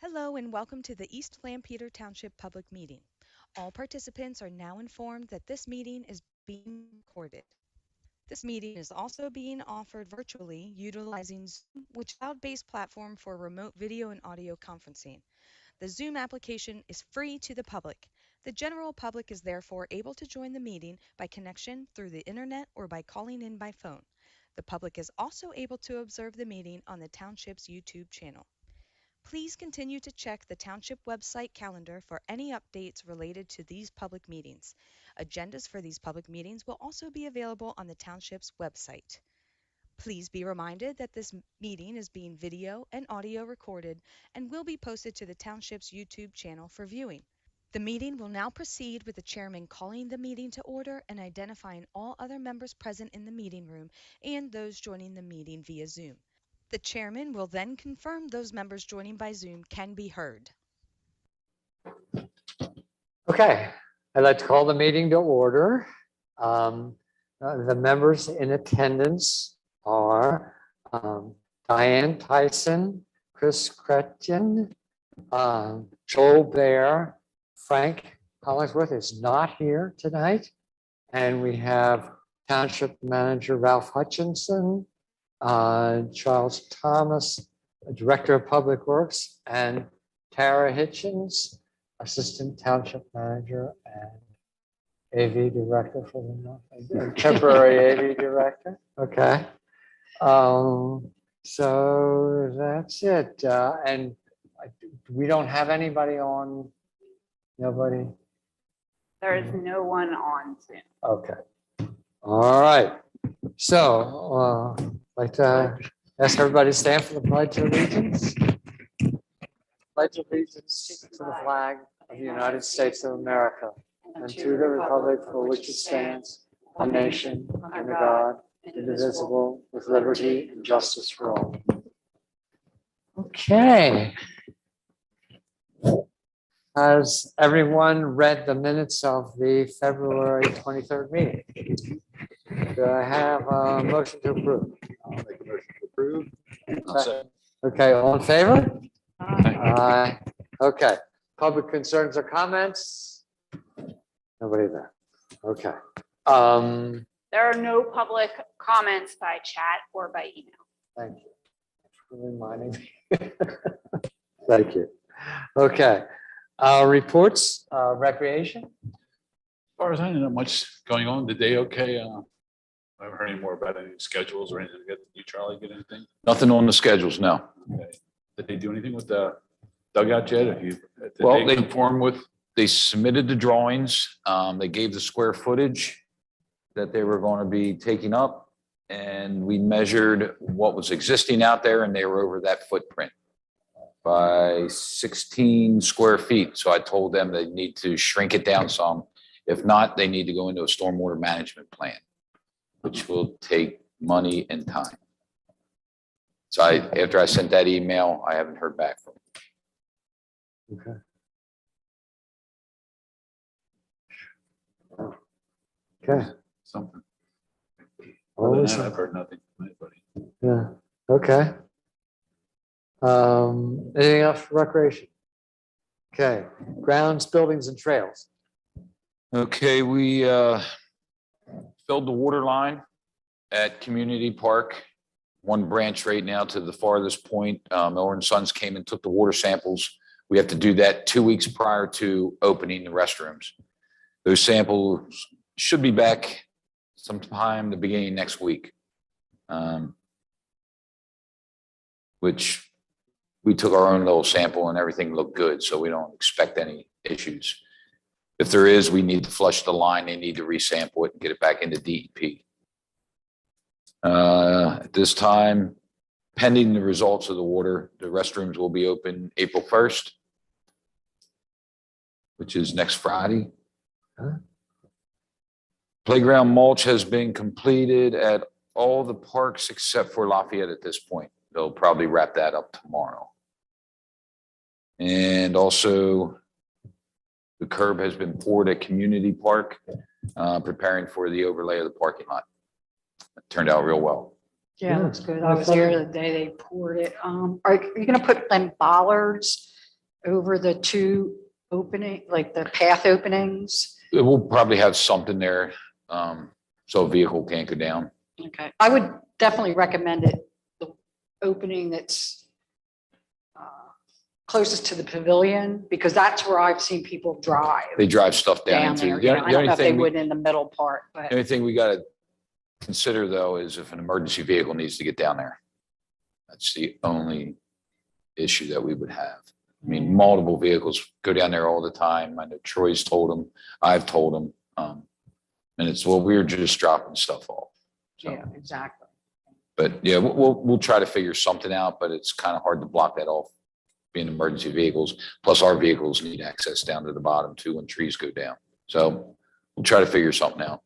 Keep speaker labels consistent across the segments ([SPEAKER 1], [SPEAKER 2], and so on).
[SPEAKER 1] Hello and welcome to the East Lampeter Township Public Meeting. All participants are now informed that this meeting is being recorded. This meeting is also being offered virtually utilizing Zoom, which is a cloud-based platform for remote video and audio conferencing. The Zoom application is free to the public. The general public is therefore able to join the meeting by connection through the internet or by calling in by phone. The public is also able to observe the meeting on the township's YouTube channel. Please continue to check the Township website calendar for any updates related to these public meetings. Agendas for these public meetings will also be available on the Township's website. Please be reminded that this meeting is being video and audio recorded and will be posted to the Township's YouTube channel for viewing. The meeting will now proceed with the chairman calling the meeting to order and identifying all other members present in the meeting room and those joining the meeting via Zoom. The chairman will then confirm those members joining by Zoom can be heard.
[SPEAKER 2] Okay, I'd like to call the meeting to order. The members in attendance are Diane Tyson, Chris Kretjen, Joel Bear, Frank Hollingsworth is not here tonight, and we have Township Manager Ralph Hutchinson, Charles Thomas, Director of Public Works, and Tara Hitchens, Assistant Township Manager and AV Director for the temporary AV Director. Okay. So that's it. And we don't have anybody on. Nobody.
[SPEAKER 3] There is no one on Zoom.
[SPEAKER 2] Okay. All right. So I'd like to ask everybody to stand for the Pledge of Allegiance. Pledge allegiance to the flag of the United States of America and to the republic for which it stands, one nation, under God, indivisible, with liberty and justice for all. Okay. Has everyone read the minutes of the February 23rd meeting? Do I have a motion to approve?
[SPEAKER 4] I'll make a motion to approve.
[SPEAKER 2] Okay, all in favor? Aye. Okay, public concerns or comments? Nobody there. Okay.
[SPEAKER 3] There are no public comments by chat or by email.
[SPEAKER 2] Thank you. Thanks for reminding me. Thank you. Okay. Reports, recreation.
[SPEAKER 4] As far as I know, not much going on. The day, okay. I haven't heard any more about any schedules or anything. Did you, Charlie, get anything?
[SPEAKER 5] Nothing on the schedules, no.
[SPEAKER 4] Okay. Did they do anything with the dugout yet? Have you?
[SPEAKER 5] Well, they conform with, they submitted the drawings. They gave the square footage that they were going to be taking up. And we measured what was existing out there and they were over that footprint by 16 square feet. So I told them they need to shrink it down some. If not, they need to go into a stormwater management plan, which will take money and time. So after I sent that email, I haven't heard back from them.
[SPEAKER 2] Okay. Okay.
[SPEAKER 4] Something.
[SPEAKER 2] Well,
[SPEAKER 4] Other than
[SPEAKER 2] listen.
[SPEAKER 4] that, I've heard nothing from anybody.
[SPEAKER 2] Yeah. Okay. Anything else for recreation? Okay. Grounds, buildings, and trails.
[SPEAKER 5] Okay, we filled the water line at Community Park. One branch right now to the farthest point. Miller and Sons came and took the water samples. We have to do that 2 weeks prior to opening the restrooms. Those samples should be back sometime the beginning next week. Which we took our own little sample and everything looked good, so we don't expect any issues. If there is, we need to flush the line. They need to resample it and get it back into DEP. At this time, pending the results of the water, the restrooms will be open April 1st, which is next Friday. Playground mulch has been completed at all the parks except for Lafayette at this point. They'll probably wrap that up tomorrow. And also, the curb has been poured at Community Park, preparing for the overlay of the parking lot. It turned out real well.
[SPEAKER 3] Yeah, that's good. I was there the day they poured it. Are you gonna put them bollards
[SPEAKER 6] over the two opening, like the path openings?
[SPEAKER 5] We'll probably have something there, so a vehicle can't go down.
[SPEAKER 6] Okay, I would definitely recommend it, the opening that's closest to the pavilion, because that's where I've seen people drive
[SPEAKER 5] They drive stuff down
[SPEAKER 6] down
[SPEAKER 5] into.
[SPEAKER 6] there.
[SPEAKER 5] The
[SPEAKER 6] I
[SPEAKER 5] only
[SPEAKER 6] don't know if they
[SPEAKER 5] thing we-
[SPEAKER 6] would in the middle part, but
[SPEAKER 5] The only thing we gotta consider though is if an emergency vehicle needs to get down there. That's the only issue that we would have. I mean, multiple vehicles go down there all the time. I know Troy's told them, I've told them. And it's, well, we're just dropping stuff off. So,
[SPEAKER 6] yeah, exactly.
[SPEAKER 5] but yeah, we'll try to figure something out, but it's kind of hard to block that off being emergency vehicles. Plus our vehicles need access down to the bottom too when trees go down. So we'll try to figure something out.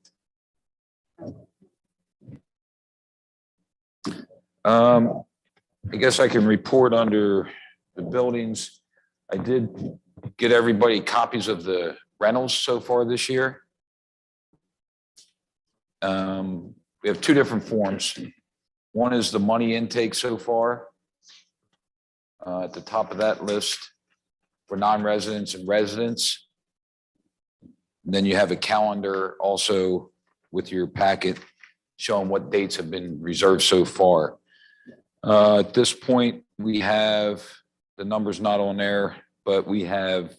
[SPEAKER 5] I guess I can report under the buildings. I did get everybody copies of the rentals so far this year. We have two different forms. One is the money intake so far. At the top of that list for non-residents and residents. And then you have a calendar also with your packet showing what dates have been reserved so far. At this point, we have, the number's not on there, but we have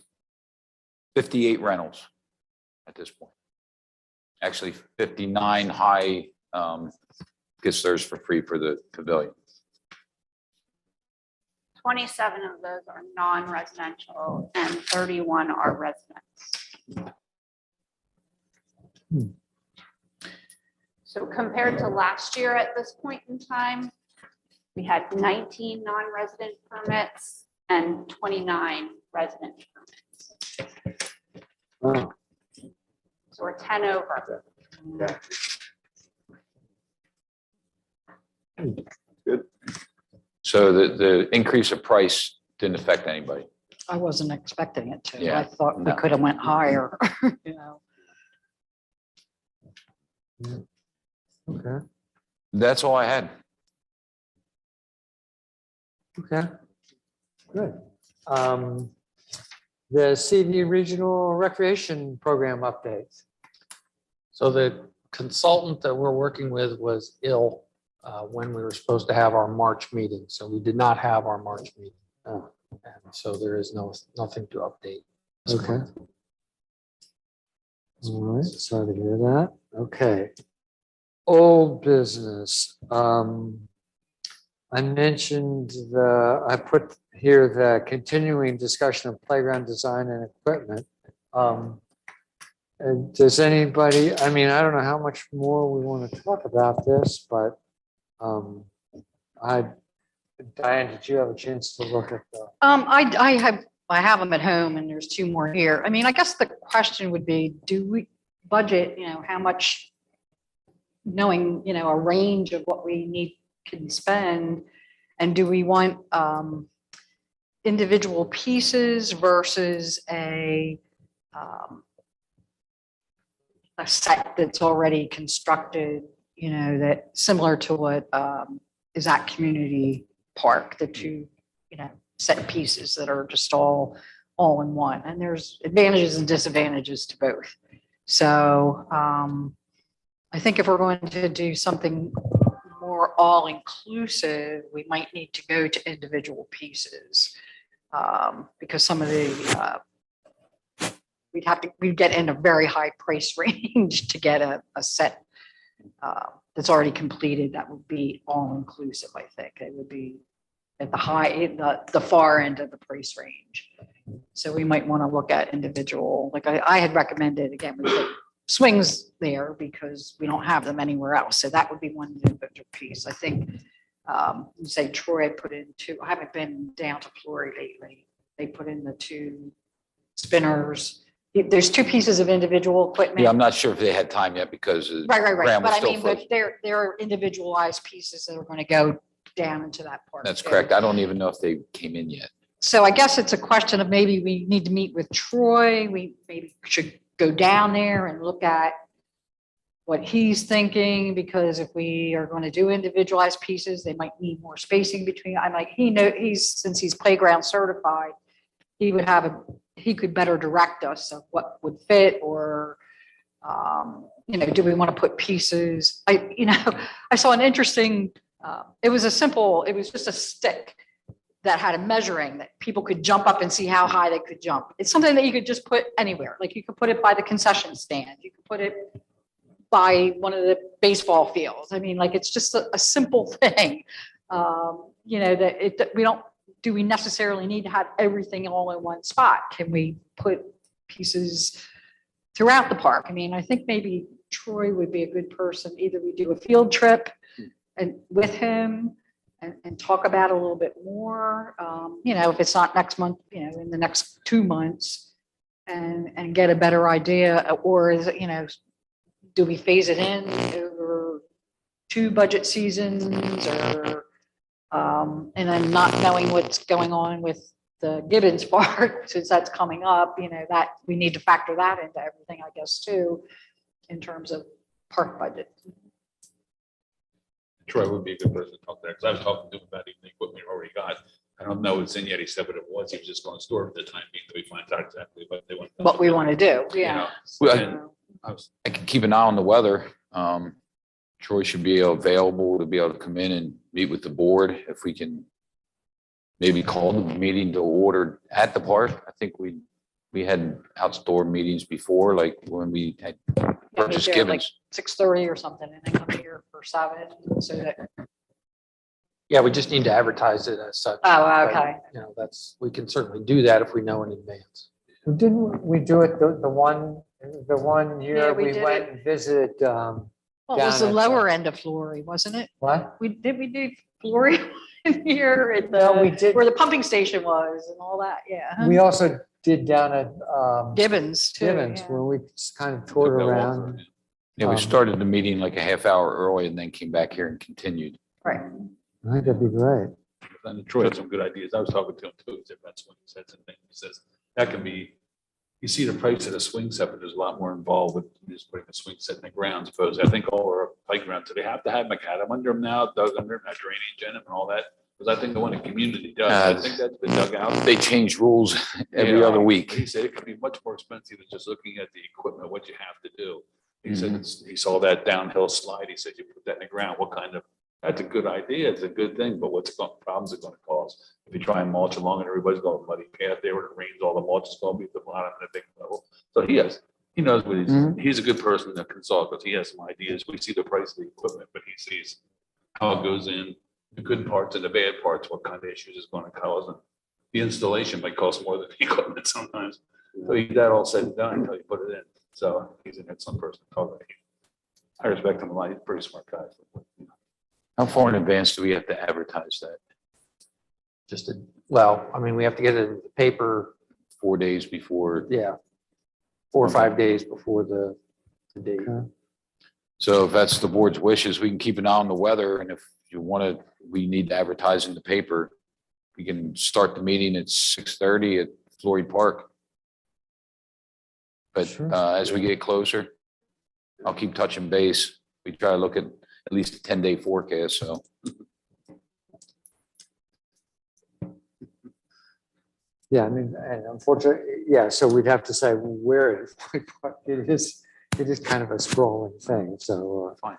[SPEAKER 5] 58 rentals at this point. Actually, 59 high gets theirs for free for the pavilion.
[SPEAKER 3] 27 of those are non-residential and 31 are residents. So compared to last year at this point in time, we had 19 non-resident permits and 29 resident permits.
[SPEAKER 2] Wow.
[SPEAKER 3] So we're 10 over.
[SPEAKER 5] So the increase of price didn't affect anybody.
[SPEAKER 6] I wasn't expecting it to.
[SPEAKER 5] Yeah,
[SPEAKER 6] I thought we
[SPEAKER 5] no.
[SPEAKER 6] could have went higher, you know.
[SPEAKER 2] Okay,
[SPEAKER 5] That's all I had.
[SPEAKER 2] okay, good. The CD Regional Recreation Program updates.
[SPEAKER 7] So the consultant that we're working with was ill when we were supposed to have our March meeting. So we did not have our March meeting.
[SPEAKER 2] Oh.
[SPEAKER 7] And so there is nothing to update.
[SPEAKER 2] Okay. All right, sorry to hear that. Okay. Old business. I mentioned I put here the continuing discussion of playground design and equipment. And does anybody, I mean, I don't know how much more we want to talk about this, but Diane, did you have a chance to look at the?
[SPEAKER 6] I have them at home and there's two more here. I mean, I guess the question would be, do we budget, how much, knowing, a range of what we can spend, and do we want individual pieces versus a set that's already constructed, that similar to what is at Community Park, the two, set pieces that are just all in one. And there's advantages and disadvantages to both. So I think if we're going to do something more all-inclusive, we might need to go to individual pieces because some of the we'd get in a very high price range to get a set that's already completed. That would be all-inclusive. I think it would be at the far end of the price range. So we might want to look at individual, like I had recommended, again, we put swings there because we don't have them anywhere else. So that would be one individual piece. I think, say Troy put in two, I haven't been down to Flory lately. They put in the two spinners. There's two pieces of individual equipment.
[SPEAKER 5] Yeah, I'm not sure if they had time yet because
[SPEAKER 6] Right.
[SPEAKER 5] Graham was
[SPEAKER 6] But I
[SPEAKER 5] still
[SPEAKER 6] mean, but
[SPEAKER 5] frozen.
[SPEAKER 6] they're individualized pieces that are going to go down into that part.
[SPEAKER 5] That's
[SPEAKER 6] too.
[SPEAKER 5] correct. I don't even know if they came in yet.
[SPEAKER 6] So I guess it's a question of maybe we need to meet with Troy. We maybe should go down there and look at what he's thinking, because if we are going to do individualized pieces, they might need more spacing between. Since he's playground certified, he would he could better direct us of what would fit or, do we want to put pieces? I saw an interesting, it was just a stick that had a measuring that people could jump up and see how high they could jump. It's something that you could just put anywhere. Like you could put it by the concession stand. You could put it by one of the baseball fields. I mean, like, it's just a simple thing. Do we necessarily need to have everything all in one spot? Can we put pieces throughout the park? I mean, I think maybe Troy would be a good person. Either we do a field trip and with him and talk about it a little bit more, if it's not next month, in the next 2 months and get a better idea, or is it, do we phase it in over 2 budget seasons or, and then not knowing what's going on with the Gibbons Park, since that's coming up, that we need to factor that into everything, I guess, too, in terms of park budget.
[SPEAKER 4] Troy would be a good person to talk there, because I was talking to him about even the equipment we already got. I don't know what's in yet. He said what it was. He was just going to store it for the time being till we find out exactly
[SPEAKER 6] What we want to do, yeah.
[SPEAKER 5] Well, I can keep an eye on the weather. Troy should be available to be able to come in and meet with the board. If we can maybe call the meeting to order at the park. I think we had outdoor meetings before, like when we had purchased
[SPEAKER 6] Like
[SPEAKER 5] Gibbons.
[SPEAKER 6] 6:30 or something, and then come here for 7, so that.
[SPEAKER 7] Yeah, we just need to advertise it as such.
[SPEAKER 6] Oh, okay.
[SPEAKER 7] We can certainly do that if we know in advance.
[SPEAKER 2] Didn't we do it the one
[SPEAKER 6] Yeah,
[SPEAKER 2] year
[SPEAKER 6] we
[SPEAKER 2] we
[SPEAKER 6] did
[SPEAKER 2] went
[SPEAKER 6] it.
[SPEAKER 2] and visited,
[SPEAKER 6] Well, it was
[SPEAKER 2] down
[SPEAKER 6] the
[SPEAKER 2] at
[SPEAKER 6] lower end of Flory, wasn't it?
[SPEAKER 2] what?
[SPEAKER 6] We do Flory here at
[SPEAKER 2] No, we
[SPEAKER 6] the,
[SPEAKER 2] did.
[SPEAKER 6] where the pumping station was and all that, yeah.
[SPEAKER 2] We also did down at
[SPEAKER 6] Gibbons too.
[SPEAKER 2] Gibbons,
[SPEAKER 6] yeah.
[SPEAKER 2] where we just kind of toured around.
[SPEAKER 5] Yeah, we
[SPEAKER 2] Um,
[SPEAKER 5] started the meeting like a half hour early and then came back here and continued.
[SPEAKER 6] Right.
[SPEAKER 2] I think that'd be great.
[SPEAKER 4] And Troy had some good ideas. I was talking to him too. He said that's when he said something. He says that can be, you see the price of the swing set, but there's a lot more involved with just putting a swing set in the ground. Suppose I think all our playgrounds, so they have to have macadam under them now, dug under them, that drainage in them and all that. Because I think the one the community does, I think that's been dug out.
[SPEAKER 5] They change rules every
[SPEAKER 4] Yeah.
[SPEAKER 5] other week.
[SPEAKER 4] He said it could be much more expensive than just looking at the equipment, what you have to do. He said, he saw that downhill slide. He said, you put that in the ground, what kind of, that's a good idea. It's a good thing, but what's the problems it going to cause? If you try and mulch along and everybody's going muddy path there, when it rains, all the mulch is going to be at the bottom at a big level. So he knows what he's a good person to consult, because he has some ideas. We see the price of the equipment, but he sees how it goes in, the good parts and the bad parts, what kind of issues it's going to cause. And the installation might cost more than the equipment sometimes. So he got all said and done until you put it in. So he's an excellent person to talk to. I respect him a lot. He's a pretty smart guy.
[SPEAKER 5] How far in advance do we have to advertise that?
[SPEAKER 7] We have to get it in the paper,
[SPEAKER 5] 4 days before?
[SPEAKER 7] 4 or 5 days before the date.
[SPEAKER 2] Okay.
[SPEAKER 5] So if that's the board's wishes, we can keep an eye on the weather, and if you want to, we need to advertise in the paper. We can start the meeting at 6:30 at Floyd Park. But
[SPEAKER 2] Sure.
[SPEAKER 5] as we get closer, I'll keep touching base. We try to look at least a 10-day forecast, so.
[SPEAKER 2] Yeah, I mean, and unfortunately, yeah, so we'd have to say where it is kind of a sprawling thing, so,
[SPEAKER 5] Fine.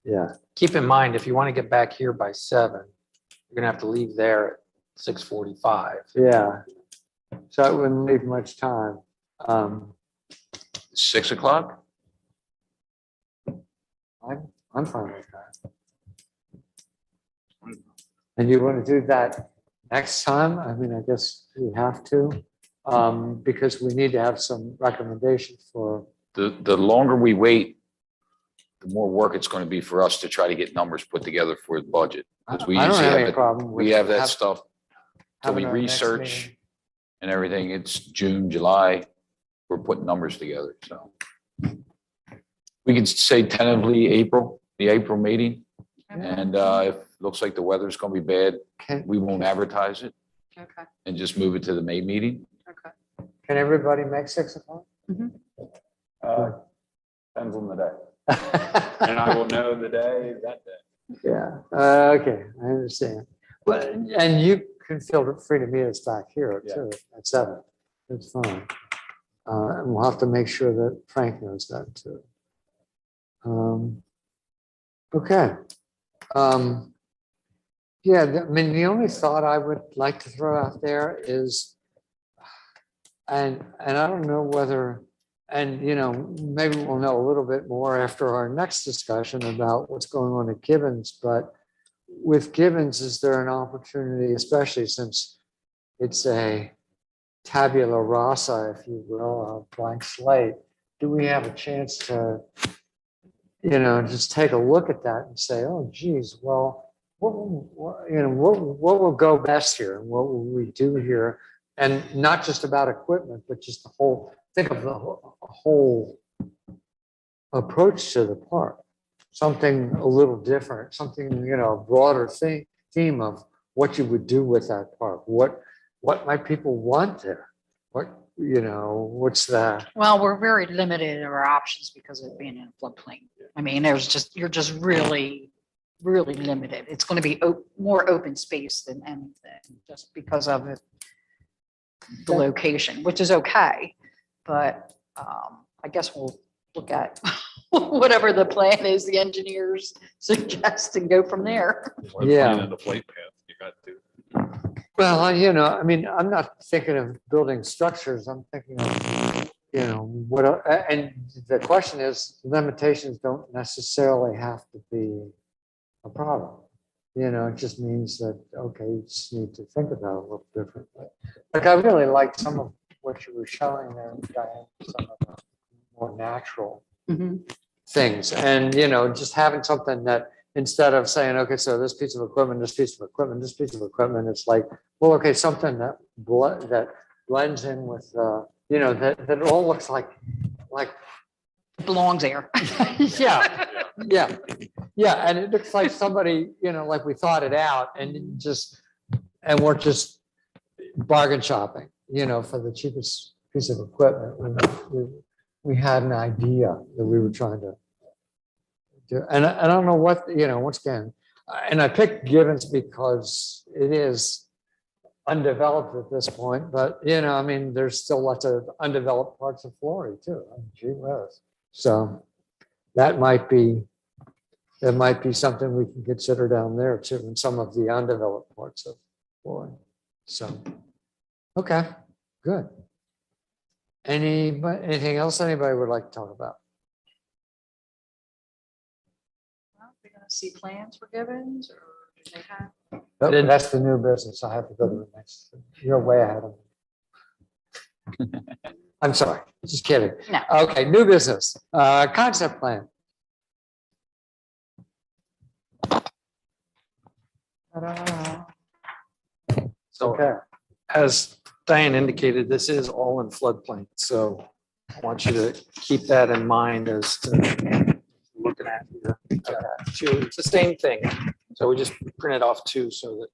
[SPEAKER 2] yeah.
[SPEAKER 7] Keep in mind, if you want to get back here by 7, you're gonna have to leave there at 6:45.
[SPEAKER 2] Yeah. So it wouldn't leave much time.
[SPEAKER 5] 6 o'clock?
[SPEAKER 2] I'm fine with that. And you want to do that next time? I mean, I guess we have to, because we need to have some recommendations for,
[SPEAKER 5] The longer we wait, the more work it's going to be for us to try to get numbers put together for the budget.
[SPEAKER 2] I
[SPEAKER 5] Because we
[SPEAKER 2] don't
[SPEAKER 5] usually
[SPEAKER 2] have
[SPEAKER 5] have
[SPEAKER 2] any
[SPEAKER 5] it,
[SPEAKER 2] problem with.
[SPEAKER 5] we have that stuff till we
[SPEAKER 2] having our next
[SPEAKER 5] research
[SPEAKER 2] meeting.
[SPEAKER 5] and everything. It's June, July. We're putting numbers together, so. We can say tentatively April, the April meeting. And if it looks like the weather's going to be bad,
[SPEAKER 2] Can,
[SPEAKER 5] we won't advertise it
[SPEAKER 6] Okay,
[SPEAKER 5] and just move it to the May meeting.
[SPEAKER 6] okay.
[SPEAKER 2] can everybody make 6 o'clock?
[SPEAKER 5] Depends on the day. And I will know the day that day.
[SPEAKER 2] Yeah, okay, I understand. But, and you can feel free to meet us back here
[SPEAKER 4] Yeah.
[SPEAKER 2] too, at 7. It's fine. And we'll have to make sure that Frank knows that too. Okay. Yeah, I mean, the only thought I would like to throw out there is, and I don't know whether, and maybe we'll know a little bit more after our next discussion about what's going on at Gibbons, but with Gibbons, is there an opportunity, especially since it's a tabula rasa, if you will, a blank slate, do we have a chance to, just take a look at that and say, oh, geez, well, what will go best here and what will we do here? And not just about equipment, but just the whole, think of the whole approach to the park. Something a little different, something, a broader theme of what you would do with that park. What might people want there? What's that?
[SPEAKER 6] Well, we're very limited in our options because of being in a floodplain. I mean, you're just really, really limited. It's going to be more open space than anything, just because of it, the location, which is okay. But I guess we'll look at whatever the plan is, the engineers suggest, and go from there.
[SPEAKER 2] Yeah.
[SPEAKER 4] The flight path, you got to.
[SPEAKER 2] Well, I mean, I'm not thinking of building structures. I'm thinking of, what, and the question is, limitations don't necessarily have to be a problem. It just means that, okay, you just need to think about it a little differently. Like, I really liked some of what you were showing there, Diane, some of the more natural things. And, just having something that, instead of saying, okay, so this piece of equipment, this piece of equipment, this piece of equipment, it's like, well, okay, something that blends in with, that it all looks like,
[SPEAKER 6] It belongs there.
[SPEAKER 2] yeah, and it looks like somebody, like we thought it out and we're just bargain shopping, for the cheapest piece of equipment. We had an idea that we were trying to do. And I don't know what, once again, and I picked Gibbons because it is undeveloped at this point, but, I mean, there's still lots of undeveloped parts of Florida too. Gee whiz. So that might be something we can consider down there too, in some of the undeveloped parts of Florida. So, okay, good. Anything else anybody would like to talk about?
[SPEAKER 6] We're going to see plans for Gibbons, or do they have?
[SPEAKER 2] Oh, that's the new business. I have to go to the next. You're way ahead of me. I'm sorry, just kidding.
[SPEAKER 6] No.
[SPEAKER 2] Okay, new business, concept plan.
[SPEAKER 7] So
[SPEAKER 2] Okay,
[SPEAKER 7] as Diane indicated, this is all in floodplain. So I want you to keep that in mind as to looking at here. It's the same thing. So we just printed off 2 so that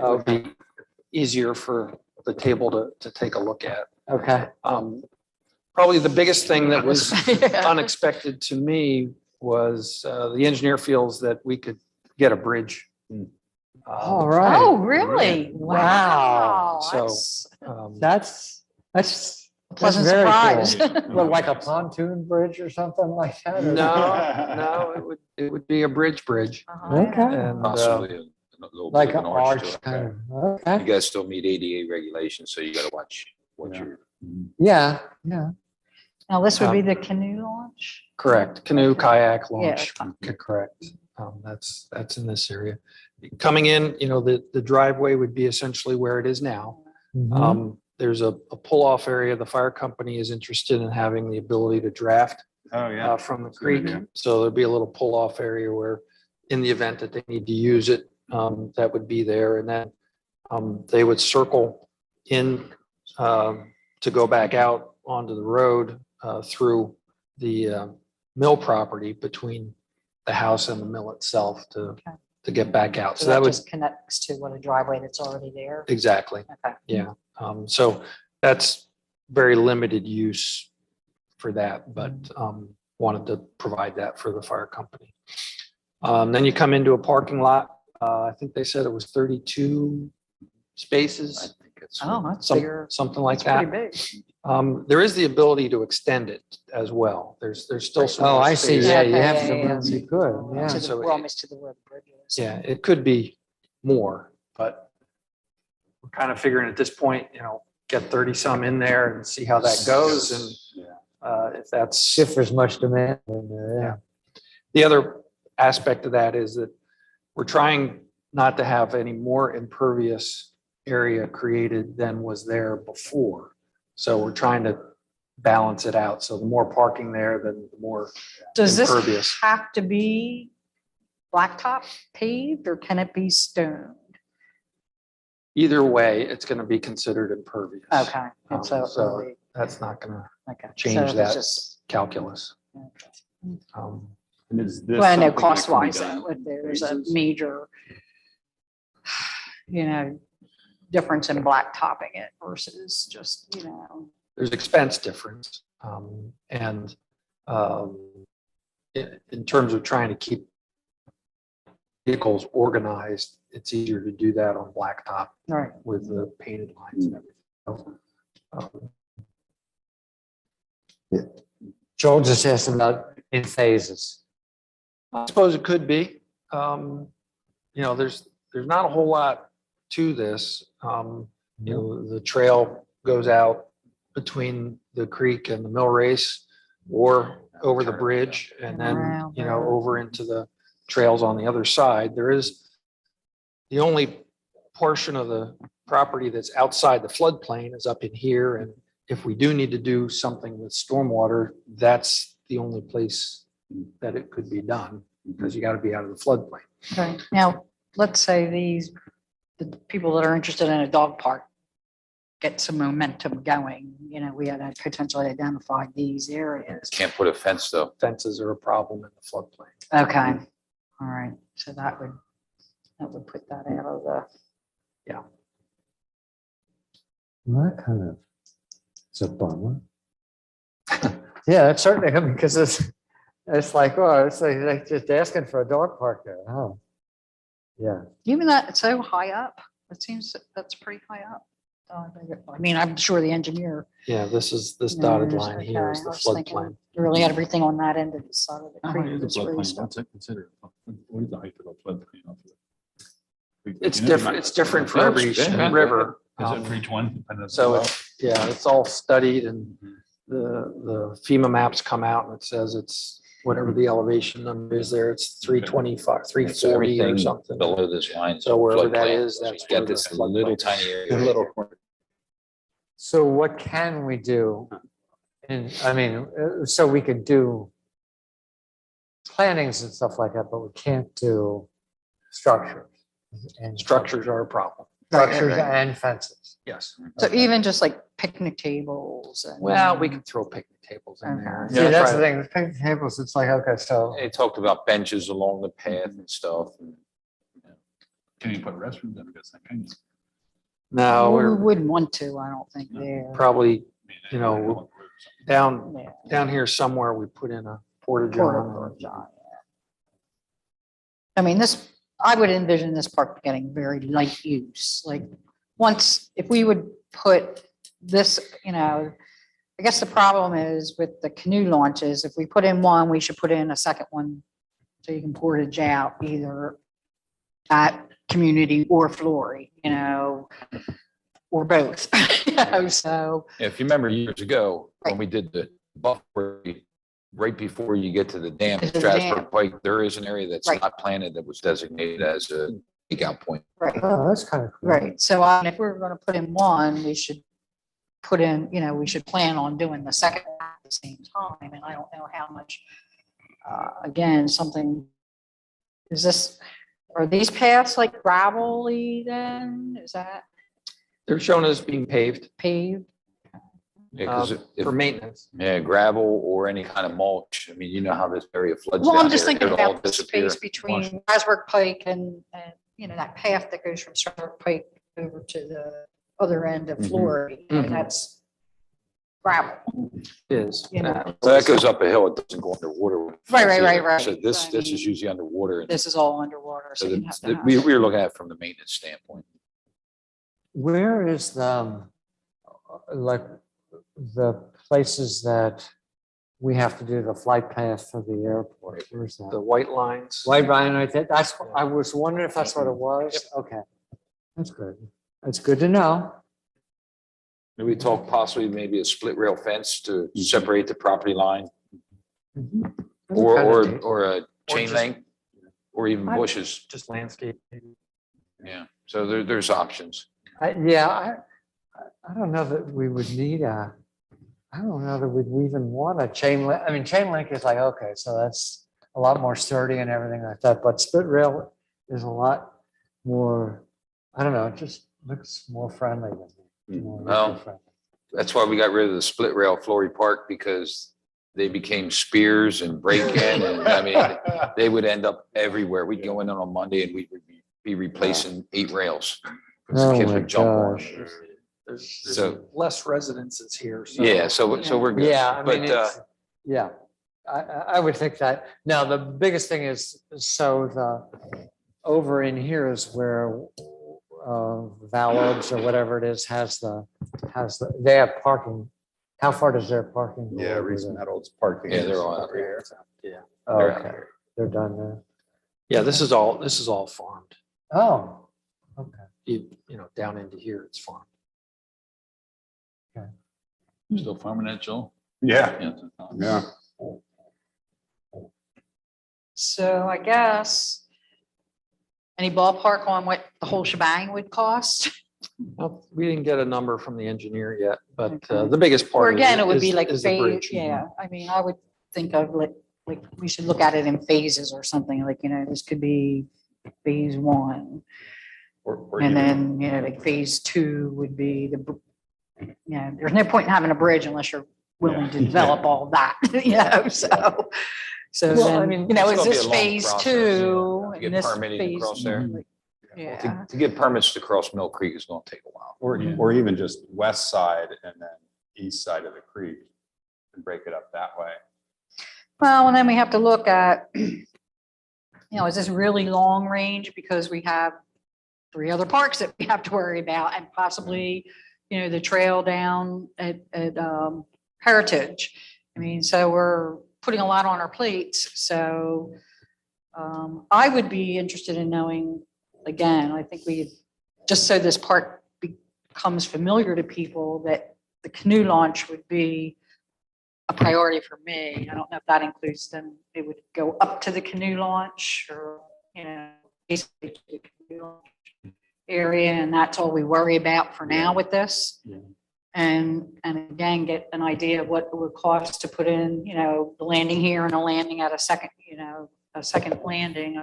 [SPEAKER 7] it would be easier for the table to take a look at.
[SPEAKER 2] okay,
[SPEAKER 7] Probably the biggest thing that was unexpected to me was the engineer feels that we could get a bridge.
[SPEAKER 2] all right.
[SPEAKER 6] Oh, really?
[SPEAKER 2] Wow.
[SPEAKER 7] So,
[SPEAKER 6] That's
[SPEAKER 2] That's
[SPEAKER 6] pleasant
[SPEAKER 2] very
[SPEAKER 6] surprise.
[SPEAKER 2] cool. What, like a pontoon bridge or something like that? or-
[SPEAKER 7] no, it would be a bridge.
[SPEAKER 2] Okay,
[SPEAKER 7] And
[SPEAKER 5] Possibly a little bit
[SPEAKER 2] like
[SPEAKER 5] of
[SPEAKER 2] an arch kind of,
[SPEAKER 5] You
[SPEAKER 2] okay,
[SPEAKER 5] guys still meet ADA regulations, so you gotta watch what
[SPEAKER 2] Yeah.
[SPEAKER 5] you're.
[SPEAKER 2] yeah.
[SPEAKER 6] Now, this would be the canoe launch?
[SPEAKER 7] correct, canoe, kayak
[SPEAKER 6] Yeah,
[SPEAKER 7] launch, correct. That's in this area. Coming in, the driveway would be essentially where it is now.
[SPEAKER 2] Mhm.
[SPEAKER 7] There's a pull-off area. The fire company is interested in having the ability to draft
[SPEAKER 4] Oh,
[SPEAKER 7] from the
[SPEAKER 4] Good
[SPEAKER 7] creek.
[SPEAKER 4] idea.
[SPEAKER 7] So there'd be a little pull-off area where, in the event that they need to use it, that would be there. And then they would circle in to go back out onto the road through the mill property between the house and the mill itself to get back out.
[SPEAKER 6] So
[SPEAKER 7] So that
[SPEAKER 6] that
[SPEAKER 7] would,
[SPEAKER 6] just connects to what a driveway that's already there?
[SPEAKER 7] exactly.
[SPEAKER 6] Okay.
[SPEAKER 7] Yeah, so that's very limited use for that, but wanted to provide that for the fire company. Then you come into a parking lot. I think they said it was 32 spaces,
[SPEAKER 5] I think it's.
[SPEAKER 6] Oh, that's
[SPEAKER 7] some-
[SPEAKER 6] bigger.
[SPEAKER 7] something like
[SPEAKER 6] That's pretty
[SPEAKER 7] that.
[SPEAKER 6] big.
[SPEAKER 7] There is the ability to extend it as well. There's still some.
[SPEAKER 2] Oh,
[SPEAKER 7] more
[SPEAKER 2] I see.
[SPEAKER 7] space.
[SPEAKER 2] Yeah, you have
[SPEAKER 6] Okay,
[SPEAKER 2] some
[SPEAKER 6] yeah,
[SPEAKER 2] room.
[SPEAKER 6] yeah.
[SPEAKER 2] You could, yeah.
[SPEAKER 6] To
[SPEAKER 7] So
[SPEAKER 6] the,
[SPEAKER 7] it-
[SPEAKER 6] we're almost to the where the bridge is.
[SPEAKER 7] Yeah, it could be more, but we're kind of figuring at this point, get 30 some in there and see how that goes. And if that's.
[SPEAKER 2] If there's much demand in there, yeah.
[SPEAKER 7] The other aspect of that is that we're trying not to have any more impervious area created than was there before. So we're trying to balance it out. So the more parking there, then the more
[SPEAKER 6] Does this
[SPEAKER 7] impervious.
[SPEAKER 6] have to be blacktop paved or can it be stone?
[SPEAKER 7] Either way, it's going to be considered impervious.
[SPEAKER 6] Okay. And so,
[SPEAKER 7] So that's not going to
[SPEAKER 6] okay.
[SPEAKER 7] change
[SPEAKER 6] So if it's
[SPEAKER 7] that.
[SPEAKER 6] just-
[SPEAKER 7] calculus.
[SPEAKER 6] okay.
[SPEAKER 7] Um,
[SPEAKER 4] And is this
[SPEAKER 6] Well, I know
[SPEAKER 4] something that can be
[SPEAKER 6] cost wise,
[SPEAKER 4] done
[SPEAKER 6] if there's a
[SPEAKER 4] phases?
[SPEAKER 6] major, difference in black topping it versus just,
[SPEAKER 7] There's expense difference. And in terms of trying to keep vehicles organized, it's easier to do that on blacktop
[SPEAKER 6] right.
[SPEAKER 7] with the painted lines and everything.
[SPEAKER 2] Joel just asked about in phases.
[SPEAKER 7] I suppose it could be. There's not a whole lot to this. The trail goes out between the creek and the mill race or over the bridge and then,
[SPEAKER 6] Around there.
[SPEAKER 7] over into the trails on the other side. There is the only portion of the property that's outside the floodplain is up in here. And if we do need to do something with stormwater, that's the only place that it could be done because you got to be out of the floodplain.
[SPEAKER 6] Okay. Now, let's say the people that are interested in a dog park get some momentum going, we had potentially identified these areas.
[SPEAKER 5] Can't put a fence though.
[SPEAKER 7] Fences are a problem in the floodplain.
[SPEAKER 6] Okay. All right. So that would put that out of the,
[SPEAKER 2] Well, that kind of, it's a bummer. Yeah, that's certainly, because it's like, oh, it's like just asking for a dog park there. Oh, yeah.
[SPEAKER 6] even that, it's so high up, it seems that's pretty high up. I mean, I'm sure the engineer.
[SPEAKER 7] Yeah, this dotted
[SPEAKER 6] knows.
[SPEAKER 7] line here is
[SPEAKER 6] Okay,
[SPEAKER 7] the
[SPEAKER 6] I was thinking
[SPEAKER 7] floodplain.
[SPEAKER 6] Really everything on that end of the side of the
[SPEAKER 4] How high
[SPEAKER 6] creek
[SPEAKER 4] is the
[SPEAKER 6] is raised
[SPEAKER 4] floodplain?
[SPEAKER 6] up.
[SPEAKER 4] What's it considered? What is the height of the floodplain off of it?
[SPEAKER 7] It's
[SPEAKER 4] You know,
[SPEAKER 7] different, it's different for every
[SPEAKER 4] Yeah.
[SPEAKER 7] river.
[SPEAKER 4] Is it for each one?
[SPEAKER 7] So it's all studied and the FEMA maps come out and it says it's whatever the elevation number is there, it's 325,
[SPEAKER 5] It's
[SPEAKER 7] 340 or
[SPEAKER 5] everything
[SPEAKER 7] something.
[SPEAKER 5] below this line.
[SPEAKER 7] So wherever that
[SPEAKER 5] floodplain.
[SPEAKER 7] is, that's
[SPEAKER 5] You
[SPEAKER 7] where
[SPEAKER 5] Get
[SPEAKER 7] the
[SPEAKER 5] this little
[SPEAKER 7] floodplain
[SPEAKER 5] tiny
[SPEAKER 7] is.
[SPEAKER 5] area.
[SPEAKER 4] Little.
[SPEAKER 2] So what can we do? And I mean, so we could do plantings and stuff like that, but we can't do structures. And
[SPEAKER 7] Structures are a problem.
[SPEAKER 2] Structures
[SPEAKER 6] Right, right.
[SPEAKER 2] and fences.
[SPEAKER 7] Yes.
[SPEAKER 6] So even just like picnic tables and.
[SPEAKER 7] Well, we can throw picnic tables in there.
[SPEAKER 2] See, that's the thing, with picnic tables, it's like, okay, so.
[SPEAKER 5] They talked about benches along the path and stuff.
[SPEAKER 4] Can you put restrooms in? Because I can.
[SPEAKER 7] No,
[SPEAKER 6] We
[SPEAKER 7] we're
[SPEAKER 6] wouldn't want to, I don't think there.
[SPEAKER 7] probably
[SPEAKER 4] I mean,
[SPEAKER 7] know,
[SPEAKER 4] I don't want roofs.
[SPEAKER 7] down
[SPEAKER 6] Yeah.
[SPEAKER 7] here somewhere, we put in a porta
[SPEAKER 6] Porta
[SPEAKER 7] john.
[SPEAKER 6] john, yeah. I mean, I would envision this park getting very light use, like, if we would put this, I guess the problem is with the canoe launches, if we put in one, we should put in a second one. So you can portage out either at Community or Flory, or both, so.
[SPEAKER 5] If you remember years ago, when
[SPEAKER 6] Right.
[SPEAKER 5] we did the buffer, right before you get to the dam,
[SPEAKER 6] To
[SPEAKER 5] at
[SPEAKER 6] the
[SPEAKER 5] Strasburg
[SPEAKER 6] dam.
[SPEAKER 5] Pike, there is an area that's
[SPEAKER 6] Right.
[SPEAKER 5] not planted that was designated as a takeout point.
[SPEAKER 6] Right.
[SPEAKER 2] Oh, that's kind of cool.
[SPEAKER 6] Right, so if we're gonna put in one, we should put in, we should plan on doing the second one at the same time, and I don't know how much. Again, are these paths like gravelly then? Is that
[SPEAKER 7] They're shown as being paved
[SPEAKER 6] paved?
[SPEAKER 5] Yeah, 'cause
[SPEAKER 7] for maintenance.
[SPEAKER 5] gravel or any kind of mulch, I mean, you know how this area floods
[SPEAKER 6] Well,
[SPEAKER 5] down
[SPEAKER 6] I'm just
[SPEAKER 5] here,
[SPEAKER 6] thinking
[SPEAKER 5] it'll all
[SPEAKER 6] about the
[SPEAKER 5] disappear.
[SPEAKER 6] space between Strasburg Pike and, that path that goes from Strasburg Pike over to the other end of
[SPEAKER 7] Mhm.
[SPEAKER 6] Flory,
[SPEAKER 7] Mhm.
[SPEAKER 6] that's gravel.
[SPEAKER 7] Is.
[SPEAKER 6] You know.
[SPEAKER 5] So that goes up a hill, it doesn't go underwater. when it
[SPEAKER 6] Right,
[SPEAKER 5] floods
[SPEAKER 6] right,
[SPEAKER 5] either.
[SPEAKER 6] right,
[SPEAKER 5] So
[SPEAKER 6] right.
[SPEAKER 5] this,
[SPEAKER 6] So, I
[SPEAKER 5] this is
[SPEAKER 6] mean,
[SPEAKER 5] usually underwater.
[SPEAKER 6] This is all underwater,
[SPEAKER 5] So
[SPEAKER 6] so you'd have to
[SPEAKER 5] we
[SPEAKER 6] have.
[SPEAKER 5] were looking at it from the maintenance standpoint.
[SPEAKER 2] Where is like, the places that we have to do the flight path for the airport? Where's
[SPEAKER 7] The
[SPEAKER 2] that?
[SPEAKER 7] white lines.
[SPEAKER 2] White Rhine, right there. I was wondering if that's what it was. Okay. That's good. That's good to know.
[SPEAKER 5] Maybe we talk possibly maybe a split rail fence to separate the property line
[SPEAKER 2] Mhm.
[SPEAKER 5] or a chain
[SPEAKER 7] just-
[SPEAKER 5] link or even
[SPEAKER 2] I-
[SPEAKER 5] bushes.
[SPEAKER 7] Just landscape.
[SPEAKER 5] Yeah. So there's options.
[SPEAKER 2] Yeah, I don't know that we would need I don't know that we'd even want a chain link. I mean, chain link is like, okay, so that's a lot more sturdy and everything like that, but split rail is a lot more, I don't know, it just looks more friendly than me. more
[SPEAKER 5] Well,
[SPEAKER 2] eco-friendly.
[SPEAKER 5] That's why we got rid of the split rail Flory Park because they became spears and break-in and I mean, they would end up everywhere. We'd go in on a Monday and we would be replacing 8 rails. 'Cause the
[SPEAKER 2] Oh
[SPEAKER 5] kids
[SPEAKER 2] my
[SPEAKER 5] would jump on.
[SPEAKER 2] gosh.
[SPEAKER 7] There's
[SPEAKER 5] So-
[SPEAKER 7] less residences here. So
[SPEAKER 5] Yeah, so we're good.
[SPEAKER 2] Yeah, I mean,
[SPEAKER 5] But
[SPEAKER 2] yeah, I would think that. Now, the biggest thing is, so over in here is where Valobes or whatever it is has they have parking. How far does their parking go?
[SPEAKER 8] Yeah,
[SPEAKER 2] over
[SPEAKER 8] Reese
[SPEAKER 2] there?
[SPEAKER 8] Meadows parking.
[SPEAKER 5] Yeah, they're
[SPEAKER 8] is
[SPEAKER 5] all
[SPEAKER 8] up
[SPEAKER 5] out there.
[SPEAKER 8] here.
[SPEAKER 2] Oh,
[SPEAKER 5] they're out
[SPEAKER 2] okay,
[SPEAKER 5] there.
[SPEAKER 2] they're done there.
[SPEAKER 7] Yeah, this is all farmed.
[SPEAKER 2] Oh, okay.
[SPEAKER 7] You know, down into here, it's farmed.
[SPEAKER 4] Still farming that, Joel?
[SPEAKER 8] Yeah,
[SPEAKER 4] Yeah.
[SPEAKER 8] yeah.
[SPEAKER 6] So I guess any ballpark on what the whole shebang would cost?
[SPEAKER 7] Well, we didn't get a number from the engineer yet, but
[SPEAKER 6] Okay.
[SPEAKER 7] the biggest
[SPEAKER 6] Or
[SPEAKER 7] part.
[SPEAKER 6] again, it would
[SPEAKER 7] is-
[SPEAKER 6] be like
[SPEAKER 7] is the
[SPEAKER 6] phase,
[SPEAKER 7] bridge.
[SPEAKER 6] yeah, I mean, I would think of like, we should look at it in phases or something, like, this could be phase 1.
[SPEAKER 8] Or
[SPEAKER 6] And
[SPEAKER 8] even-
[SPEAKER 6] then, like phase 2 would be there's no point in having a bridge unless you're willing to
[SPEAKER 8] Yeah.
[SPEAKER 6] develop all that, so. So
[SPEAKER 2] Well, I
[SPEAKER 6] then,
[SPEAKER 2] mean,
[SPEAKER 5] it's
[SPEAKER 6] is
[SPEAKER 5] gonna be
[SPEAKER 6] this
[SPEAKER 5] a long
[SPEAKER 6] phase
[SPEAKER 5] process,
[SPEAKER 6] 2?
[SPEAKER 5] yeah.
[SPEAKER 6] and
[SPEAKER 5] Get
[SPEAKER 6] this
[SPEAKER 5] permitting
[SPEAKER 6] phase-
[SPEAKER 5] across there.
[SPEAKER 6] Yeah,
[SPEAKER 5] To get permits to cross Mill Creek is gonna take a while.
[SPEAKER 8] Or even just west side and then east side of the creek and break it up that way.
[SPEAKER 6] well, and then we have to look at, is this really long range? Because we have 3 other parks that we have to worry about and possibly, the trail down at Heritage. I mean, so we're putting a lot on our plates, so I would be interested in knowing, again, I think just so this park becomes familiar to people, that the canoe launch would be a priority for me. I don't know if that includes them, it would go up to the canoe launch or, basically to the canoe launch area, and that's all we worry about for now with this.
[SPEAKER 8] Yeah.
[SPEAKER 6] And again, get an idea of what it would cost to put in, the landing here and a landing at a second landing,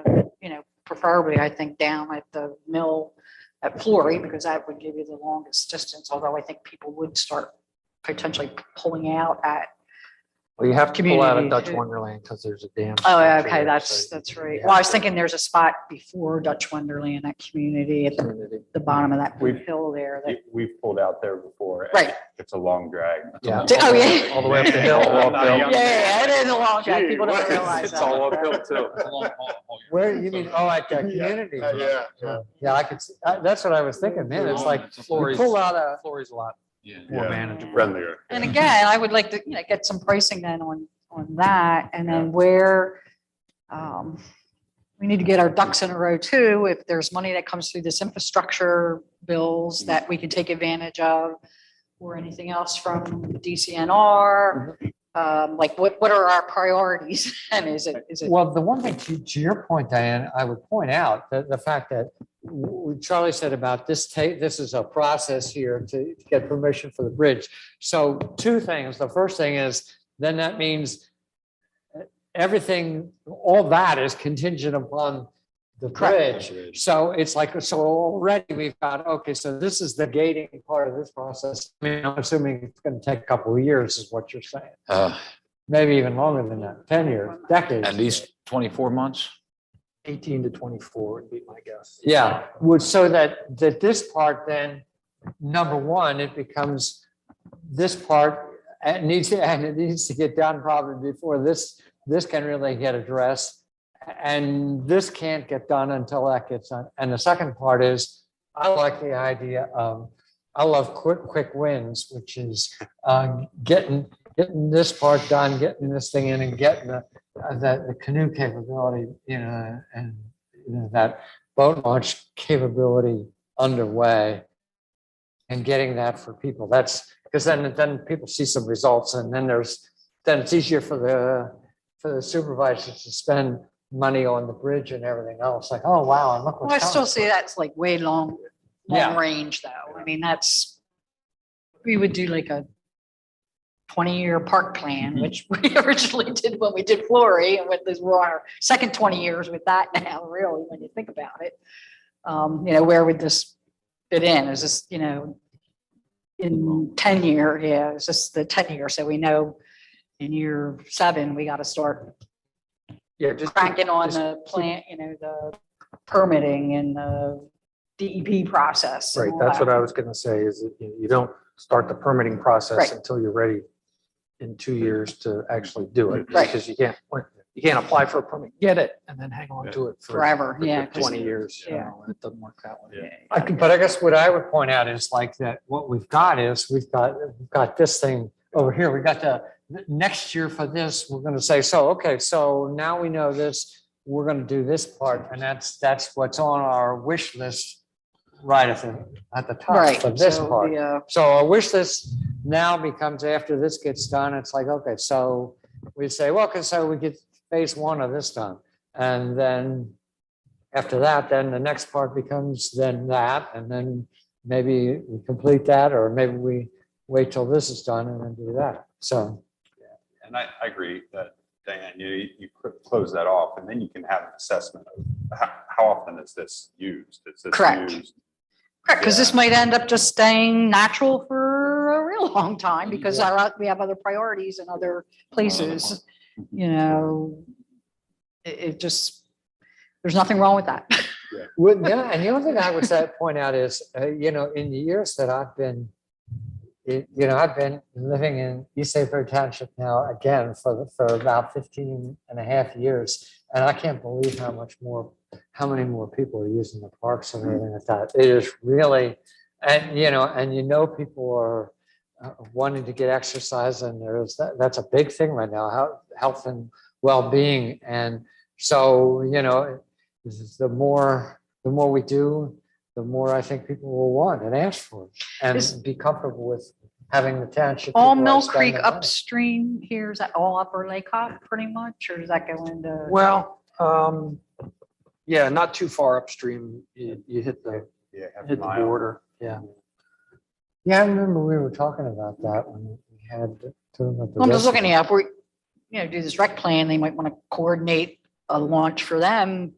[SPEAKER 6] preferably, I think, down at the mill at Flory, because that would give you the longest distance, although I think people would start potentially pulling out at.
[SPEAKER 7] Well, you have to pull out of
[SPEAKER 6] Community
[SPEAKER 7] Dutch
[SPEAKER 6] too.
[SPEAKER 7] Wonderland because there's a dam.
[SPEAKER 6] Oh,
[SPEAKER 7] structure
[SPEAKER 6] okay,
[SPEAKER 7] there,
[SPEAKER 6] that's
[SPEAKER 7] so
[SPEAKER 6] right.
[SPEAKER 7] you
[SPEAKER 6] Well, I
[SPEAKER 7] have
[SPEAKER 6] was
[SPEAKER 7] to-
[SPEAKER 6] thinking there's a spot before Dutch Wonderland, that community at the bottom of that
[SPEAKER 8] We've-
[SPEAKER 6] hill there. that-
[SPEAKER 8] We've pulled out there before. and
[SPEAKER 6] Right.
[SPEAKER 8] It's a long drag.
[SPEAKER 7] Yeah.
[SPEAKER 6] Oh, yeah.
[SPEAKER 7] All the way up the hill.
[SPEAKER 8] All uphill.
[SPEAKER 6] Yeah, it is a long drive. People don't
[SPEAKER 8] Gee,
[SPEAKER 6] realize
[SPEAKER 8] It's all
[SPEAKER 6] that.
[SPEAKER 8] uphill too.
[SPEAKER 4] It's a long haul.
[SPEAKER 2] Where, you mean, oh, at the community? Yeah, I could, that's what I was thinking, man, it's like, you
[SPEAKER 7] Flory's
[SPEAKER 2] pull out a,
[SPEAKER 7] Flory's a lot
[SPEAKER 4] Yeah.
[SPEAKER 7] more
[SPEAKER 8] Yeah.
[SPEAKER 7] manageable.
[SPEAKER 8] Friendlier.
[SPEAKER 6] And again, I would like to, get some pricing then on that, and then where, we need to get our ducks in a row too, if there's money that comes through this infrastructure bills that we can take advantage of, or anything else from DCNR, like what are our priorities? And is it?
[SPEAKER 2] well, the one thing to your point, Diane, I would point out that the fact that Charlie said about this this is a process here to get permission for the bridge. So 2 things. The first thing is, then that means everything, all that is contingent upon the bridge. So it's like, so already we've got, okay, so this is the gating part of this process. I mean, I'm assuming it's going to take a couple of years is what you're saying. Maybe even longer than that, 10 years, decades.
[SPEAKER 5] At least 24 months.
[SPEAKER 7] 18 to 24 would be my guess.
[SPEAKER 2] Yeah, so that this part then, number one, it becomes, this part it needs to get done probably before this can really get addressed. And this can't get done until that gets done. And the second part is, I like the idea of, I love quick wins, which is getting this part done, getting this thing in and getting the canoe capability, and that boat launch capability underway and getting that for people. That's because then people see some results and then it's easier for the supervisors to spend money on the bridge and everything else. Like, oh, wow. And look
[SPEAKER 6] Well, I
[SPEAKER 2] what's
[SPEAKER 6] still
[SPEAKER 2] coming.
[SPEAKER 6] see that's like way long
[SPEAKER 2] Yeah.
[SPEAKER 6] range though. I mean, we would do like a 20-year park plan, which we originally did when we did Flory, and with this, we're on our second 20 years with that now, really, when you think about it. Where would this fit in? Is this, in 10 year, is this the 10 year? So we know in year 7, we got to start
[SPEAKER 7] Yeah, just
[SPEAKER 6] cranking on the plant, the permitting and the DEP process. and
[SPEAKER 7] right.
[SPEAKER 6] all
[SPEAKER 7] That's
[SPEAKER 6] that.
[SPEAKER 7] what I was going to say is that you don't start the permitting process
[SPEAKER 6] Right.
[SPEAKER 7] until you're ready in 2 years to actually do it.
[SPEAKER 6] Right.
[SPEAKER 7] Because you can't apply for a permit, get it, and then hang on to it for
[SPEAKER 6] Forever, yeah. 'cause-
[SPEAKER 7] 20 years.
[SPEAKER 6] Yeah.
[SPEAKER 7] It doesn't work that way.
[SPEAKER 2] But I guess what I would point out is like that, what we've got is we've got this thing over here. We got the next year for this, we're going to say, so now we know this, we're going to do this part. And that's what's on our wish list right at the top
[SPEAKER 6] Right.
[SPEAKER 2] for this
[SPEAKER 6] so
[SPEAKER 2] part.
[SPEAKER 6] the,
[SPEAKER 2] So our wish list now becomes after this gets done, it's like, okay, so we say, well, okay, so we get phase 1 of this done. And then after that, then the next part becomes then that, and then maybe we complete that, or maybe we wait till this is done and then do that. So,
[SPEAKER 8] And I agree that, Diane, you close that off and then you can have an assessment of how often is this used? Is this
[SPEAKER 6] Correct.
[SPEAKER 8] used?
[SPEAKER 6] Correct, because this
[SPEAKER 8] Yeah.
[SPEAKER 6] might end up just staying natural for a real long time because we have other priorities in other places, it just, there's nothing wrong with that.
[SPEAKER 2] and the other thing I would say, point out is, in the years that I've been, I've been living in East St. Clair Township now, again, for about 15 and a half years. And I can't believe how many more people are using the parks and everything like that. It is really, and people are wanting to get exercise, and that's a big thing right now, health and well-being. And so, the more we do, the more I think people will want and ask for and be comfortable with having the township.
[SPEAKER 6] All
[SPEAKER 2] people
[SPEAKER 6] Mill
[SPEAKER 2] spend
[SPEAKER 6] Creek
[SPEAKER 2] their money.
[SPEAKER 6] upstream here, is that all Upper Lake Hop pretty much, or does that go into?
[SPEAKER 7] Well, yeah, not too far upstream, you hit the
[SPEAKER 8] Yeah. half a
[SPEAKER 7] hit the
[SPEAKER 8] mile.
[SPEAKER 7] border. Yeah.
[SPEAKER 2] Yeah, I remember we were talking about that when we had.
[SPEAKER 6] I'm just looking at, if we, do this rec plan, they might want to coordinate a launch for them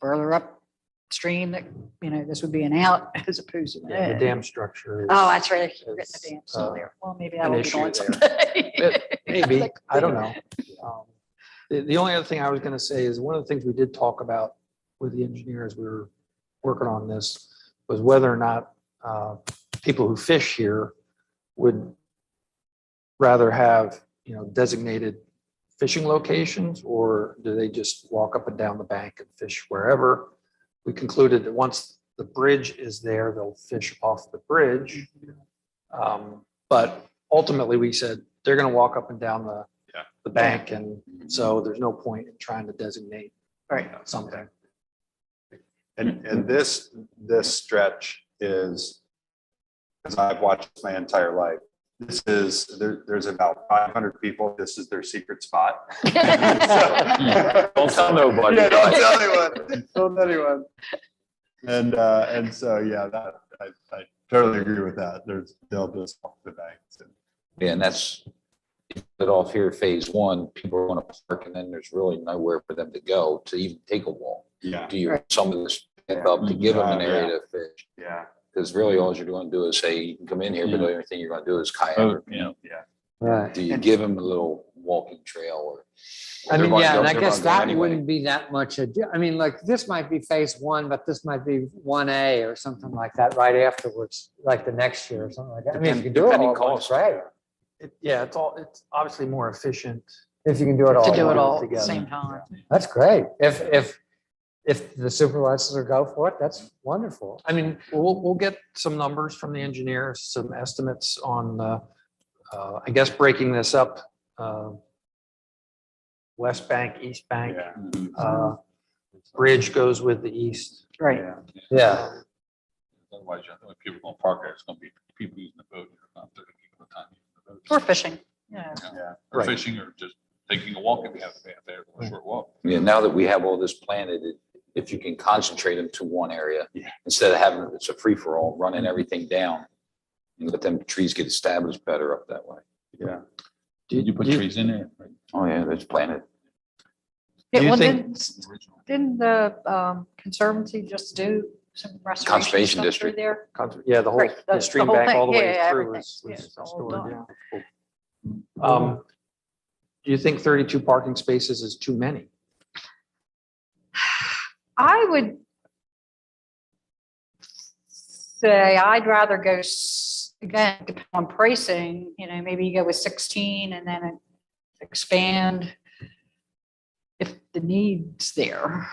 [SPEAKER 6] further upstream that, this would be an out as opposed to.
[SPEAKER 7] Yeah, the
[SPEAKER 6] in.
[SPEAKER 7] dam structure.
[SPEAKER 6] Oh, that's right. I forget the
[SPEAKER 7] is,
[SPEAKER 6] dam still there. Well, maybe that
[SPEAKER 7] an
[SPEAKER 6] will be
[SPEAKER 7] issue
[SPEAKER 6] going
[SPEAKER 7] there.
[SPEAKER 6] someday.
[SPEAKER 7] Maybe, I don't know. The only other thing I was gonna say is one of the things we did talk about with the engineers, we were working on this, was whether or not people who fish here would rather have, designated fishing locations, or do they just walk up and down the bank and fish wherever? We concluded that once the bridge is there, they'll fish off the bridge. But ultimately, we said they're gonna walk up and down the bank, and so there's no point in trying to designate something.
[SPEAKER 8] And this stretch is, as I've watched my entire life, there's about 500 people. This is their secret spot.
[SPEAKER 5] Don't tell nobody.
[SPEAKER 8] Yeah, don't tell anyone. Don't tell anyone. And so, yeah, I totally agree with that. They'll just off the banks.
[SPEAKER 5] Yeah, and that's it off here, phase 1, people want to park, and then there's really nowhere for them to go to even take a walk.
[SPEAKER 8] Yeah,
[SPEAKER 5] Do you, some of this pick up to give them an area to fish?
[SPEAKER 8] yeah.
[SPEAKER 5] Because really all you're going to do is say, you can come in here, but the only thing you're going to do is kayak.
[SPEAKER 4] Oh, yeah.
[SPEAKER 2] Right.
[SPEAKER 5] Do you give them a little walking trail or?
[SPEAKER 2] I mean,
[SPEAKER 5] They're gonna
[SPEAKER 2] yeah,
[SPEAKER 5] go-
[SPEAKER 2] and I
[SPEAKER 5] they're
[SPEAKER 2] guess
[SPEAKER 5] gonna go
[SPEAKER 2] that
[SPEAKER 5] anyway.
[SPEAKER 2] wouldn't be that much. I mean, like, this might be phase 1, but this might be 1A or something like that right afterwards, like the next year or something like that. I mean, if you can do it
[SPEAKER 5] Depending
[SPEAKER 2] all at once,
[SPEAKER 5] cost.
[SPEAKER 2] right?
[SPEAKER 7] It's obviously more efficient.
[SPEAKER 2] If you can do it all.
[SPEAKER 6] To
[SPEAKER 2] at
[SPEAKER 6] do it
[SPEAKER 2] once.
[SPEAKER 6] all at the
[SPEAKER 7] together.
[SPEAKER 6] same time.
[SPEAKER 2] That's great. If if the supervisors will go for it, that's wonderful. I mean,
[SPEAKER 7] We'll get some numbers from the engineers, some estimates on, I guess, breaking this up. West bank, east bank,
[SPEAKER 8] Yeah.
[SPEAKER 7] bridge goes with the east.
[SPEAKER 6] Right.
[SPEAKER 2] yeah,
[SPEAKER 4] Otherwise, you know, when people are gonna park there, it's gonna be people using the boat, not 30 people at a time using the boat.
[SPEAKER 6] Or fishing, yeah.
[SPEAKER 8] Yeah.
[SPEAKER 4] Or
[SPEAKER 7] Right.
[SPEAKER 4] fishing or just taking a walk if you have to have there, a short walk.
[SPEAKER 5] Yeah, now that we have all this planted, if you can concentrate them to one area,
[SPEAKER 8] Yeah.
[SPEAKER 5] instead of having, it's a free for all, running everything down. And let them trees get established better up that way.
[SPEAKER 8] Yeah.
[SPEAKER 4] Did you put
[SPEAKER 7] Do you-
[SPEAKER 4] trees in there? Right,
[SPEAKER 5] Oh, yeah, it's planted.
[SPEAKER 7] Do you
[SPEAKER 6] Well,
[SPEAKER 7] think-
[SPEAKER 4] original.
[SPEAKER 6] didn't the Conservancy just do some restoration
[SPEAKER 5] Conservation
[SPEAKER 6] stuff through
[SPEAKER 5] district.
[SPEAKER 6] there?
[SPEAKER 7] Yeah, the whole,
[SPEAKER 6] Right,
[SPEAKER 7] the
[SPEAKER 6] the
[SPEAKER 7] stream
[SPEAKER 6] whole
[SPEAKER 7] bank
[SPEAKER 6] thing,
[SPEAKER 7] all the way
[SPEAKER 6] yeah,
[SPEAKER 7] through
[SPEAKER 6] everything.
[SPEAKER 7] was
[SPEAKER 6] Yeah, it's all
[SPEAKER 7] restored,
[SPEAKER 6] done.
[SPEAKER 7] yeah. Do you think 32 parking spaces is too many?
[SPEAKER 6] I would say I'd rather go, again, depending on pricing, maybe you go with 16 and then expand if the need's there.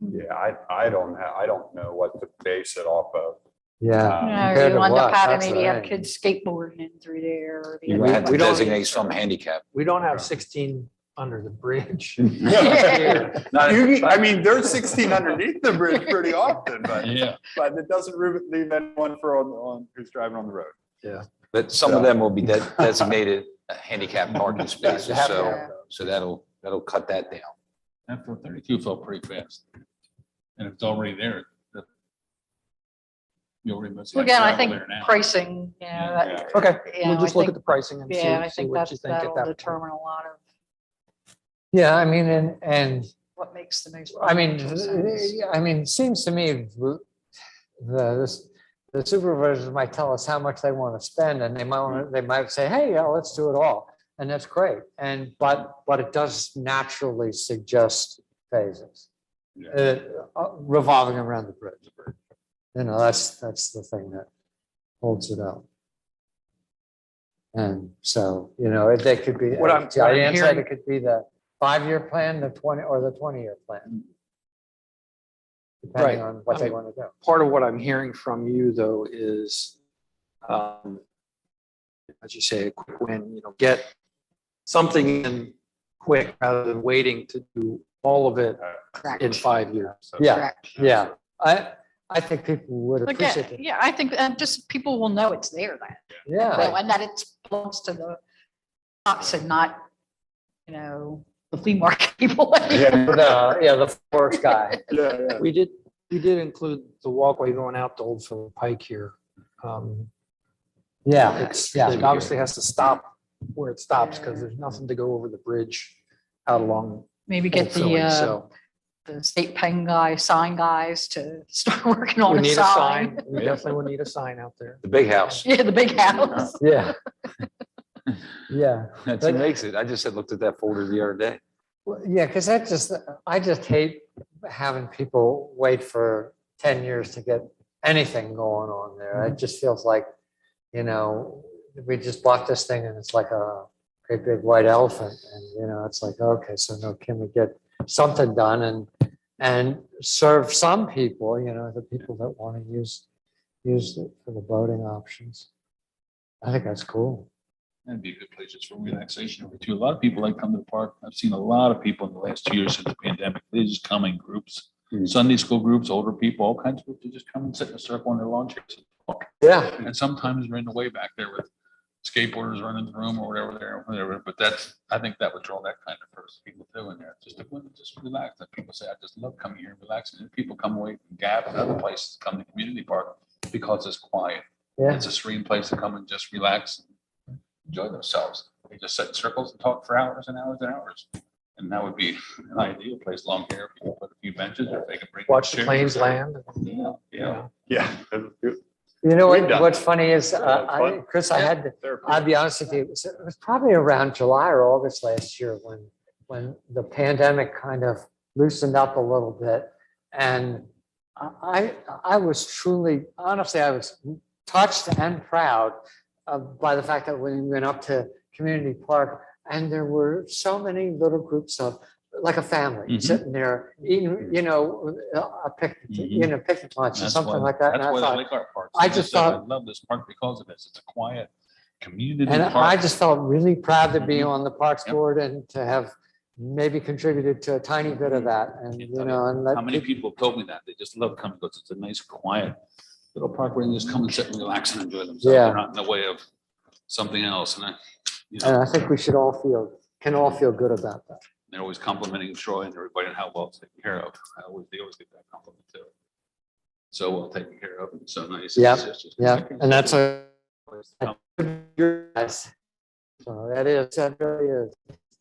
[SPEAKER 8] Yeah, I don't know what to base it off of.
[SPEAKER 2] yeah. Compared
[SPEAKER 6] You
[SPEAKER 2] to
[SPEAKER 6] end
[SPEAKER 2] what?
[SPEAKER 6] up having
[SPEAKER 2] That's the
[SPEAKER 6] maybe have
[SPEAKER 2] thing.
[SPEAKER 6] kids skateboarding in through there. or the
[SPEAKER 5] You
[SPEAKER 6] other-
[SPEAKER 5] had to
[SPEAKER 7] we don't-
[SPEAKER 5] designate some handicap.
[SPEAKER 7] We don't have 16 under the bridge.
[SPEAKER 8] I mean, there's 16 underneath the bridge pretty often, but it doesn't leave anyone on who's driving on the road.
[SPEAKER 5] But some of them will be designated handicap parking spaces,
[SPEAKER 2] have to
[SPEAKER 5] so,
[SPEAKER 2] have
[SPEAKER 5] so that'll cut that down.
[SPEAKER 4] After 32 fell pretty fast. And if it's already there, you already must
[SPEAKER 6] Well,
[SPEAKER 4] have
[SPEAKER 6] again, I
[SPEAKER 4] gravel
[SPEAKER 6] think
[SPEAKER 4] there now.
[SPEAKER 6] pricing,
[SPEAKER 8] Yeah.
[SPEAKER 7] Okay,
[SPEAKER 6] Yeah,
[SPEAKER 7] we'll just
[SPEAKER 6] I
[SPEAKER 7] look
[SPEAKER 6] think-
[SPEAKER 7] at the pricing and see
[SPEAKER 6] yeah, I
[SPEAKER 7] see
[SPEAKER 6] think
[SPEAKER 7] what you think at
[SPEAKER 6] that'll
[SPEAKER 7] that point.
[SPEAKER 6] determine a lot of
[SPEAKER 2] Yeah, I mean, and
[SPEAKER 6] what makes the most.
[SPEAKER 2] I mean,
[SPEAKER 6] financial sense.
[SPEAKER 2] it seems to me the supervisors might tell us how much they want to spend, and they might say, hey, yeah, let's do it all, and that's great. But it does naturally suggest phases, revolving around the bridge. That's the thing that holds it up. And so, they could be,
[SPEAKER 7] What I'm
[SPEAKER 2] Diane said
[SPEAKER 7] hearing-
[SPEAKER 2] it could be the 5-year plan, the 20-year plan. Depending
[SPEAKER 7] Right.
[SPEAKER 2] on what
[SPEAKER 7] I
[SPEAKER 2] they
[SPEAKER 7] mean,
[SPEAKER 2] want to do.
[SPEAKER 7] Part of what I'm hearing from you, though, is, as you say, a quick win, get something in quick rather than waiting to do all of it
[SPEAKER 6] Correct.
[SPEAKER 7] in 5 years.
[SPEAKER 2] Yeah,
[SPEAKER 6] Correct.
[SPEAKER 2] yeah. I think people would appreciate
[SPEAKER 6] Again,
[SPEAKER 2] it.
[SPEAKER 6] yeah, I think just people will know it's there then.
[SPEAKER 2] Yeah,
[SPEAKER 6] And that it belongs to the shops and not, the flea market people.
[SPEAKER 2] the forest guy.
[SPEAKER 8] Yeah.
[SPEAKER 7] We did include the walkway going out to Old Philip Pike here.
[SPEAKER 2] Yeah,
[SPEAKER 7] It
[SPEAKER 2] yeah.
[SPEAKER 7] obviously has to stop where it stops because there's nothing to go over the bridge out along
[SPEAKER 6] Maybe
[SPEAKER 7] Old
[SPEAKER 6] get
[SPEAKER 7] Philly,
[SPEAKER 6] the
[SPEAKER 7] so
[SPEAKER 6] state pen sign guys to start working
[SPEAKER 7] we
[SPEAKER 6] on a
[SPEAKER 7] need a
[SPEAKER 6] sign.
[SPEAKER 7] sign. We definitely will need a sign out there.
[SPEAKER 5] The big house.
[SPEAKER 6] Yeah, the big house.
[SPEAKER 2] Yeah. Yeah.
[SPEAKER 5] That's
[SPEAKER 2] But-
[SPEAKER 5] what makes it. I just had looked at that folder the other day.
[SPEAKER 2] Well, yeah, because I just hate having people wait for 10 years to get anything going on there. It just feels like, we just bought this thing and it's like a great big white elephant. And, it's like, okay, so no, can we get something done and serve some people, the people that want to use it for the boating options. I think that's cool.
[SPEAKER 4] That'd be a good place just for relaxation over too. A lot of people like come to the park. I've seen a lot of people in the last 2 years since the pandemic. They just come in groups, Sunday school groups, older people, all kinds of groups. They just come and sit in a circle on their lawn chairs and talk.
[SPEAKER 2] Yeah.
[SPEAKER 4] And sometimes they're in the way back there with skateboarders running the room or whatever. But I think that would draw that kind of person, people too in there. Just relax. And people say, I just love coming here and relaxing. And people come away from Gap and other places, come to the community park because it's quiet.
[SPEAKER 2] Yeah.
[SPEAKER 4] It's a serene place to come and just relax. Enjoy themselves. They just sit in circles and talk for hours and hours and hours. And that would be an ideal place long here. If you put a few benches or if they could bring.
[SPEAKER 7] Watch the
[SPEAKER 4] chairs.
[SPEAKER 7] planes land.
[SPEAKER 4] Yeah.
[SPEAKER 8] Yeah.
[SPEAKER 2] You know
[SPEAKER 8] We've done
[SPEAKER 2] what's funny is,
[SPEAKER 8] fun.
[SPEAKER 2] Chris, I'll be honest with you, it was probably around July or August last year when the pandemic kind of loosened up a little bit. And I was truly, honestly, I was touched and proud by the fact that when we went up to Community Park and there were so many little groups of like a family
[SPEAKER 5] Mhm.
[SPEAKER 2] sitting there eating, a picnic, picnic lunch or
[SPEAKER 4] That's
[SPEAKER 2] something
[SPEAKER 4] why,
[SPEAKER 2] like that. And
[SPEAKER 4] that's
[SPEAKER 2] I
[SPEAKER 4] why I
[SPEAKER 2] thought,
[SPEAKER 4] like our parks.
[SPEAKER 2] I
[SPEAKER 4] Like
[SPEAKER 2] just
[SPEAKER 4] said, I
[SPEAKER 2] thought-
[SPEAKER 4] love this park because of this. It's a quiet community
[SPEAKER 2] and I
[SPEAKER 4] park.
[SPEAKER 2] just felt really proud to be
[SPEAKER 4] Mhm.
[SPEAKER 2] on the Parks
[SPEAKER 4] Yep.
[SPEAKER 2] Board and to have maybe contributed to a tiny bit of that. And,
[SPEAKER 4] Can't tell you
[SPEAKER 2] and let
[SPEAKER 4] How many people told me that? They just love coming because it's a nice, quiet little park where you just come and sit and relax and enjoy themselves.
[SPEAKER 2] Yeah.
[SPEAKER 4] They're not in the way of something else. And
[SPEAKER 2] And I think we should all can all feel good about that.
[SPEAKER 4] they're always complimenting Troy and everybody and how well it's taken care of. They always get that compliment too. So well taken care of and so nice.
[SPEAKER 2] Yeah,
[SPEAKER 4] It's just-
[SPEAKER 2] Yeah, and that's a,
[SPEAKER 4] Um,
[SPEAKER 2] yes. So that really is.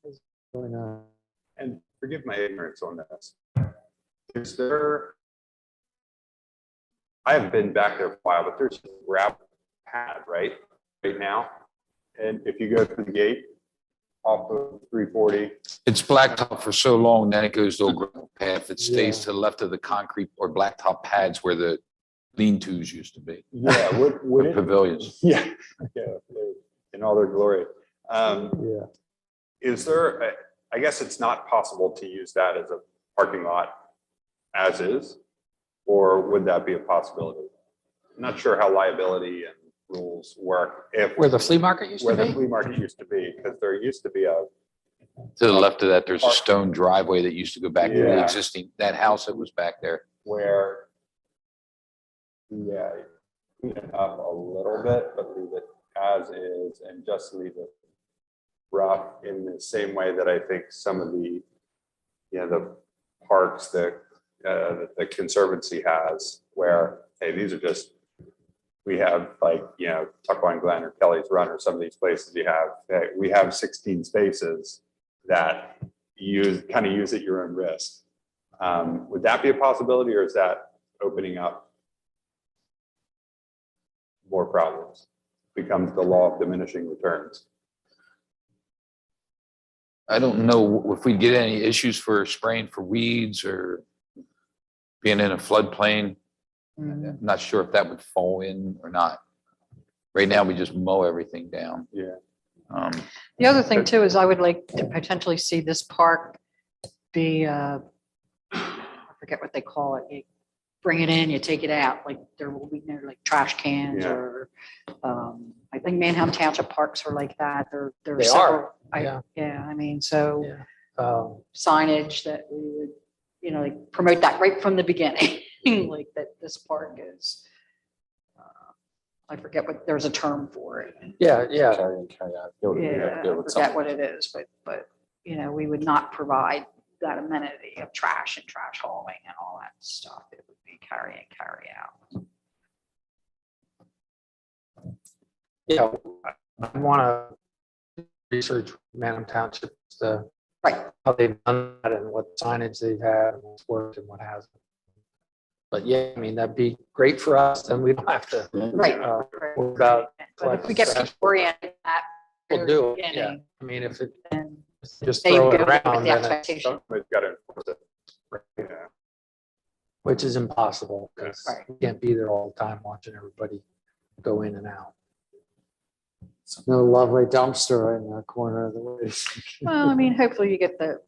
[SPEAKER 2] It's really nice.
[SPEAKER 8] And forgive my ignorance on this. Is there? I haven't been back there for a while, but there's a gravel pad, right now. And if you go through the gate off of 340,
[SPEAKER 5] It's blacktop for so long, then it goes to a gravel path. It stays
[SPEAKER 2] Yeah.
[SPEAKER 5] to the left of the concrete or blacktop pads where the lean-tos used to be,
[SPEAKER 8] yeah, would
[SPEAKER 5] the
[SPEAKER 8] it?
[SPEAKER 5] pavilions.
[SPEAKER 8] Yeah, yeah, in all their glory.
[SPEAKER 2] Yeah.
[SPEAKER 8] Is there, I guess it's not possible to use that as a parking lot as is, or would that be a possibility? I'm not sure how liability and rules work if,
[SPEAKER 7] Where the flea market used
[SPEAKER 8] where
[SPEAKER 7] to
[SPEAKER 8] the
[SPEAKER 7] be?
[SPEAKER 8] flea market used to be, because there used to be a,
[SPEAKER 5] To the left of that, there's a stone driveway that used to go back to the
[SPEAKER 8] Yeah.
[SPEAKER 5] existing, that house that was back there.
[SPEAKER 8] where, yeah, clean it up a little bit, but leave it as is and just leave it rough in the same way that I think some of the, the parks that the Conservancy has, where, hey, these are just, we have like, Tuckwine Glen or Kelly's Run or some of these places you have, hey, we have 16 spaces that you kind of use at your own risk. Would that be a possibility, or is that opening up more problems? Becomes the law of diminishing returns.
[SPEAKER 5] I don't know if we get any issues for spraying for weeds or being in a floodplain. I'm not sure if that would fall in or not. Right now, we just mow everything down.
[SPEAKER 8] Yeah.
[SPEAKER 6] The other thing too is I would like to potentially see this park be, I forget what they call it. You bring it in, you take it out, like there will be no like trash cans
[SPEAKER 8] Yeah.
[SPEAKER 6] or, I think Manheim Township parks are like that. There are
[SPEAKER 7] They
[SPEAKER 6] several.
[SPEAKER 7] are, yeah.
[SPEAKER 6] Yeah, I mean, so
[SPEAKER 7] Yeah.
[SPEAKER 6] signage that we would, like promote that right from the beginning, like that this park is. I forget what, there's a term for it.
[SPEAKER 7] Yeah, yeah.
[SPEAKER 5] Carry in, carry out. Go-
[SPEAKER 6] Yeah,
[SPEAKER 5] go
[SPEAKER 6] I
[SPEAKER 5] with
[SPEAKER 6] forget
[SPEAKER 5] something.
[SPEAKER 6] what it is, but, we would not provide that amenity of trash and trash hauling and all that stuff. It would be carry in, carry out.
[SPEAKER 7] Yeah, I want to research Manham Township,
[SPEAKER 6] Right.
[SPEAKER 7] how they've done that and what signage they've had and what's worked and what hasn't. But yeah, I mean, that'd be great for us, and we don't have to.
[SPEAKER 6] Right.
[SPEAKER 7] Worry about
[SPEAKER 6] But if we get people oriented at
[SPEAKER 7] We'll
[SPEAKER 6] the
[SPEAKER 7] do it, yeah.
[SPEAKER 6] beginning,
[SPEAKER 7] I mean, if it
[SPEAKER 6] then
[SPEAKER 7] just
[SPEAKER 6] they
[SPEAKER 7] throw
[SPEAKER 6] go
[SPEAKER 7] it
[SPEAKER 6] with
[SPEAKER 7] around,
[SPEAKER 6] the
[SPEAKER 7] then it's,
[SPEAKER 6] expectation.
[SPEAKER 8] Somebody's got to enforce it. Yeah.
[SPEAKER 7] which is impossible because
[SPEAKER 6] Right.
[SPEAKER 7] you can't be there all the time watching everybody go in and out.
[SPEAKER 2] No lovely dumpster in the corner of the way.
[SPEAKER 6] Well, I mean, hopefully you get the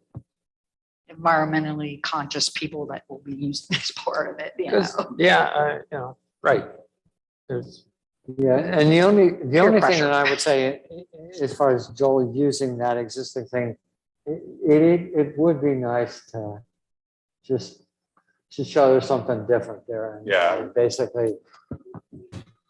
[SPEAKER 6] environmentally conscious people that will be using this part of it,
[SPEAKER 7] Because, yeah, right. There's,
[SPEAKER 2] Yeah, and the only thing
[SPEAKER 6] pressure.
[SPEAKER 2] that I would say, as far as Joel using that existing thing, it would be nice to just to show there's something different there. And
[SPEAKER 8] Yeah.
[SPEAKER 2] basically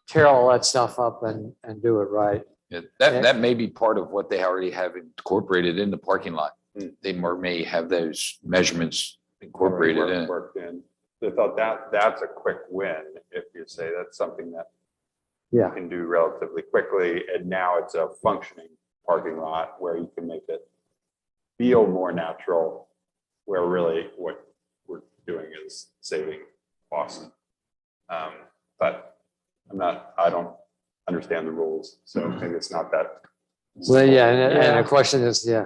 [SPEAKER 2] tear all that stuff up and do it right.
[SPEAKER 5] Yeah, that may be part of what they already have incorporated in the parking lot.
[SPEAKER 8] Hmm.
[SPEAKER 5] They may have those measurements incorporated in it.
[SPEAKER 8] Worked in. I thought that's a quick win if you say that's something that
[SPEAKER 2] Yeah.
[SPEAKER 8] you can do relatively quickly. And now it's a functioning parking lot where you can make it feel more natural, where really what we're doing is saving costs. But I don't understand the rules, so maybe it's not that.
[SPEAKER 2] Well, yeah, and
[SPEAKER 7] Yeah.
[SPEAKER 2] the question is, yeah,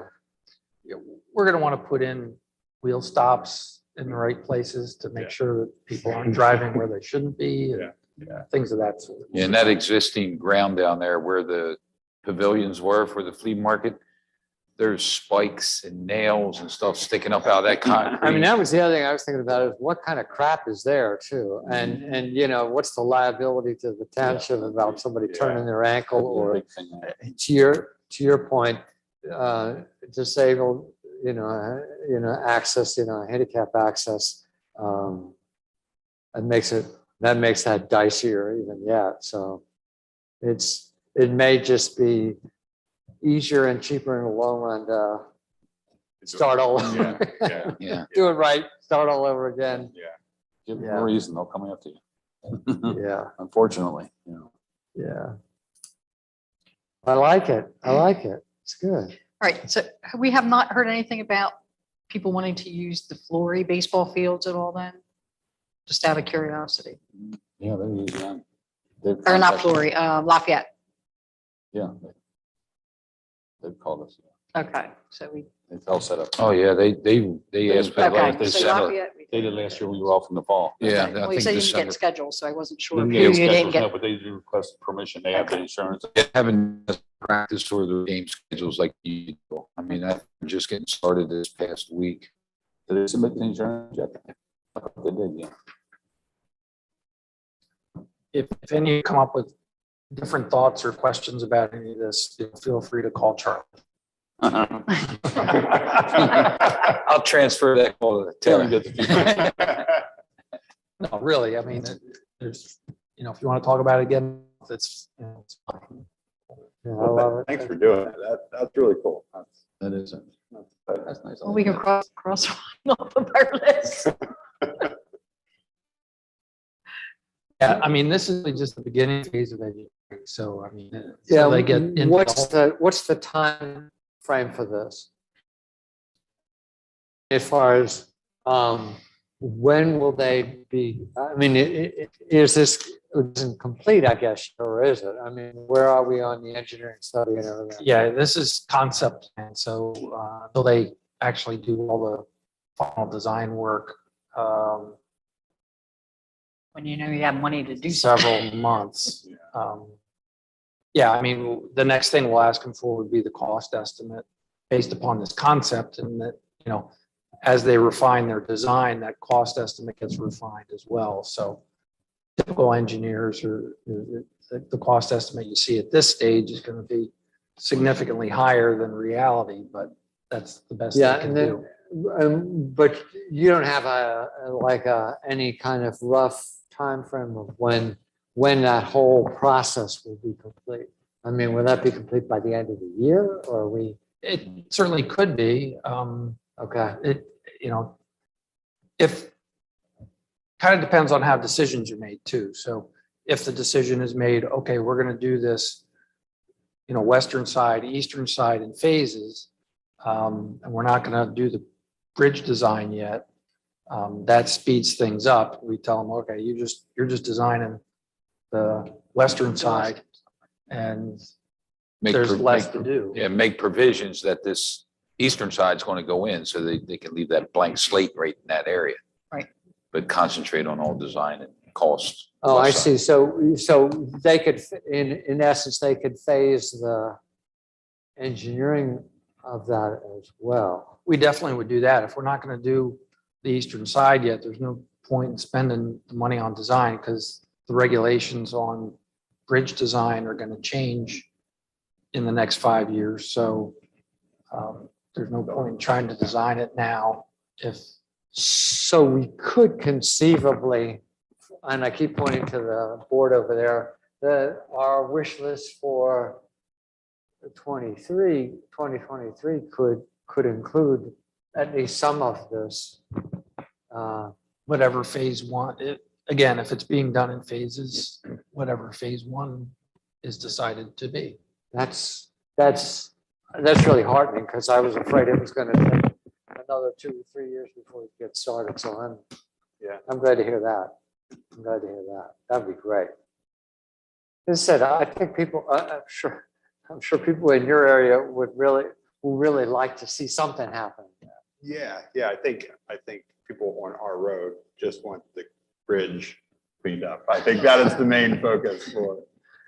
[SPEAKER 7] we're gonna want to put in wheel stops in the right places to
[SPEAKER 8] Yeah.
[SPEAKER 7] make sure that people aren't driving where they shouldn't be and
[SPEAKER 8] Yeah.
[SPEAKER 7] things of that sort.
[SPEAKER 5] And that existing ground down there where the pavilions were for the flea market, there's spikes and nails and stuff sticking up out of that concrete.
[SPEAKER 2] I mean, that was the other thing I was thinking about is what kind of crap is there too? And you know, what's the liability to the township about somebody turning their ankle or
[SPEAKER 4] Big thing.
[SPEAKER 2] to your point, disabled, access, handicap access. That makes that dicier even yet. So it may just be easier and cheaper in the long run start all over.
[SPEAKER 4] Yeah,
[SPEAKER 5] Yeah.
[SPEAKER 2] Do it right, start all over again.
[SPEAKER 4] give them
[SPEAKER 2] Yeah.
[SPEAKER 4] a reason, they'll come after you.
[SPEAKER 2] Yeah,
[SPEAKER 4] Unfortunately,
[SPEAKER 2] yeah. I like it. It's good.
[SPEAKER 6] All right, so we have not heard anything about people wanting to use the Flory baseball fields at all then? Just out of curiosity.
[SPEAKER 4] Yeah, they're using that. They've
[SPEAKER 6] Or not
[SPEAKER 4] contacted-
[SPEAKER 6] Flory, Lafayette.
[SPEAKER 4] Yeah. They've called us.
[SPEAKER 6] Okay, so we,
[SPEAKER 4] It's all set up.
[SPEAKER 5] Oh, yeah, they asked. for
[SPEAKER 6] okay,
[SPEAKER 5] like
[SPEAKER 6] so
[SPEAKER 5] December.
[SPEAKER 6] Lafayette. we
[SPEAKER 4] They
[SPEAKER 6] did.
[SPEAKER 4] did last year, we were off in the fall.
[SPEAKER 5] Yeah,
[SPEAKER 6] Okay.
[SPEAKER 5] I
[SPEAKER 6] Well, you
[SPEAKER 5] think
[SPEAKER 6] said you didn't
[SPEAKER 5] December.
[SPEAKER 6] get scheduled, so I wasn't sure.
[SPEAKER 4] Didn't
[SPEAKER 6] who
[SPEAKER 4] get
[SPEAKER 6] you didn't
[SPEAKER 4] schedules, no,
[SPEAKER 6] get.
[SPEAKER 4] but they did request permission. They have the insurance.
[SPEAKER 5] Having practice or the game schedules like you do. I mean, I'm just getting started this past week.
[SPEAKER 4] Did they submit the insurance yet? They did, yeah.
[SPEAKER 7] If any of you come up with different thoughts or questions about any of this, feel free to call Charlie.
[SPEAKER 5] I'll transfer that call to
[SPEAKER 4] Tell them
[SPEAKER 5] Terry.
[SPEAKER 4] to get the-
[SPEAKER 7] No, really, I mean, there's, if you want to talk about it again, it's fine.
[SPEAKER 2] Yeah, I love it.
[SPEAKER 8] Thanks for doing it. That's really cool.
[SPEAKER 4] That is,
[SPEAKER 8] That's nice.
[SPEAKER 6] Well, we can cross off of our list.
[SPEAKER 7] Yeah, I mean, this is just the beginning phase of education, so I mean.
[SPEAKER 2] Yeah,
[SPEAKER 7] so they get into
[SPEAKER 2] what's the time frame for this? As far as, when will they be, I mean, is this isn't complete, I guess, or is it? I mean, where are we on the engineering study and everything?
[SPEAKER 7] Yeah, this is concept plan, so until they actually do all the final design work,
[SPEAKER 6] When you have money to do
[SPEAKER 7] several months. Yeah, I mean, the next thing we'll ask them for would be the cost estimate based upon this concept, and that, as they refine their design, that cost estimate gets refined as well. So typical engineers or the cost estimate you see at this stage is going to be significantly higher than reality, but that's the best they
[SPEAKER 2] Yeah,
[SPEAKER 7] can
[SPEAKER 2] and
[SPEAKER 7] do.
[SPEAKER 2] then, but you don't have any kind of rough time frame of when that whole process will be complete? I mean, will that be complete by the end of the year or are we?
[SPEAKER 7] It certainly could be.
[SPEAKER 2] Okay,
[SPEAKER 7] If, kind of depends on how decisions are made too. So if the decision is made, okay, we're going to do this, western side, eastern side in phases, and we're not going to do the bridge design yet, that speeds things up. We tell them, okay, you're just designing the western side and
[SPEAKER 5] Make
[SPEAKER 7] there's
[SPEAKER 5] pro-
[SPEAKER 7] less
[SPEAKER 5] make
[SPEAKER 7] to
[SPEAKER 5] pro-
[SPEAKER 7] do.
[SPEAKER 5] Yeah, make provisions that this eastern side's going to go in so they can leave that blank slate right in that area.
[SPEAKER 6] Right.
[SPEAKER 5] But concentrate on all design and cost.
[SPEAKER 2] oh, I
[SPEAKER 5] west side.
[SPEAKER 2] see. So they could, in essence, they could phase the engineering of that as well.
[SPEAKER 7] We definitely would do that. If we're not going to do the eastern side yet, there's no point in spending the money on design because the regulations on bridge design are going to change in the next 5 years. So there's no point in trying to design it now if.
[SPEAKER 2] So we could conceivably, and I keep pointing to the board over there, that our wish list for 2023 could include at least some of this.
[SPEAKER 7] Whatever phase one, again, if it's being done in phases, whatever phase one is decided to be.
[SPEAKER 2] That's really heartening because I was afraid it was going to take another 2 or 3 years before we get started. So I'm glad to hear that. That'd be great. As I said, I think people, I'm sure people in your area would really like to see something happen.
[SPEAKER 8] Yeah, I think people on our road just want the bridge cleaned up. I think that is the main focus for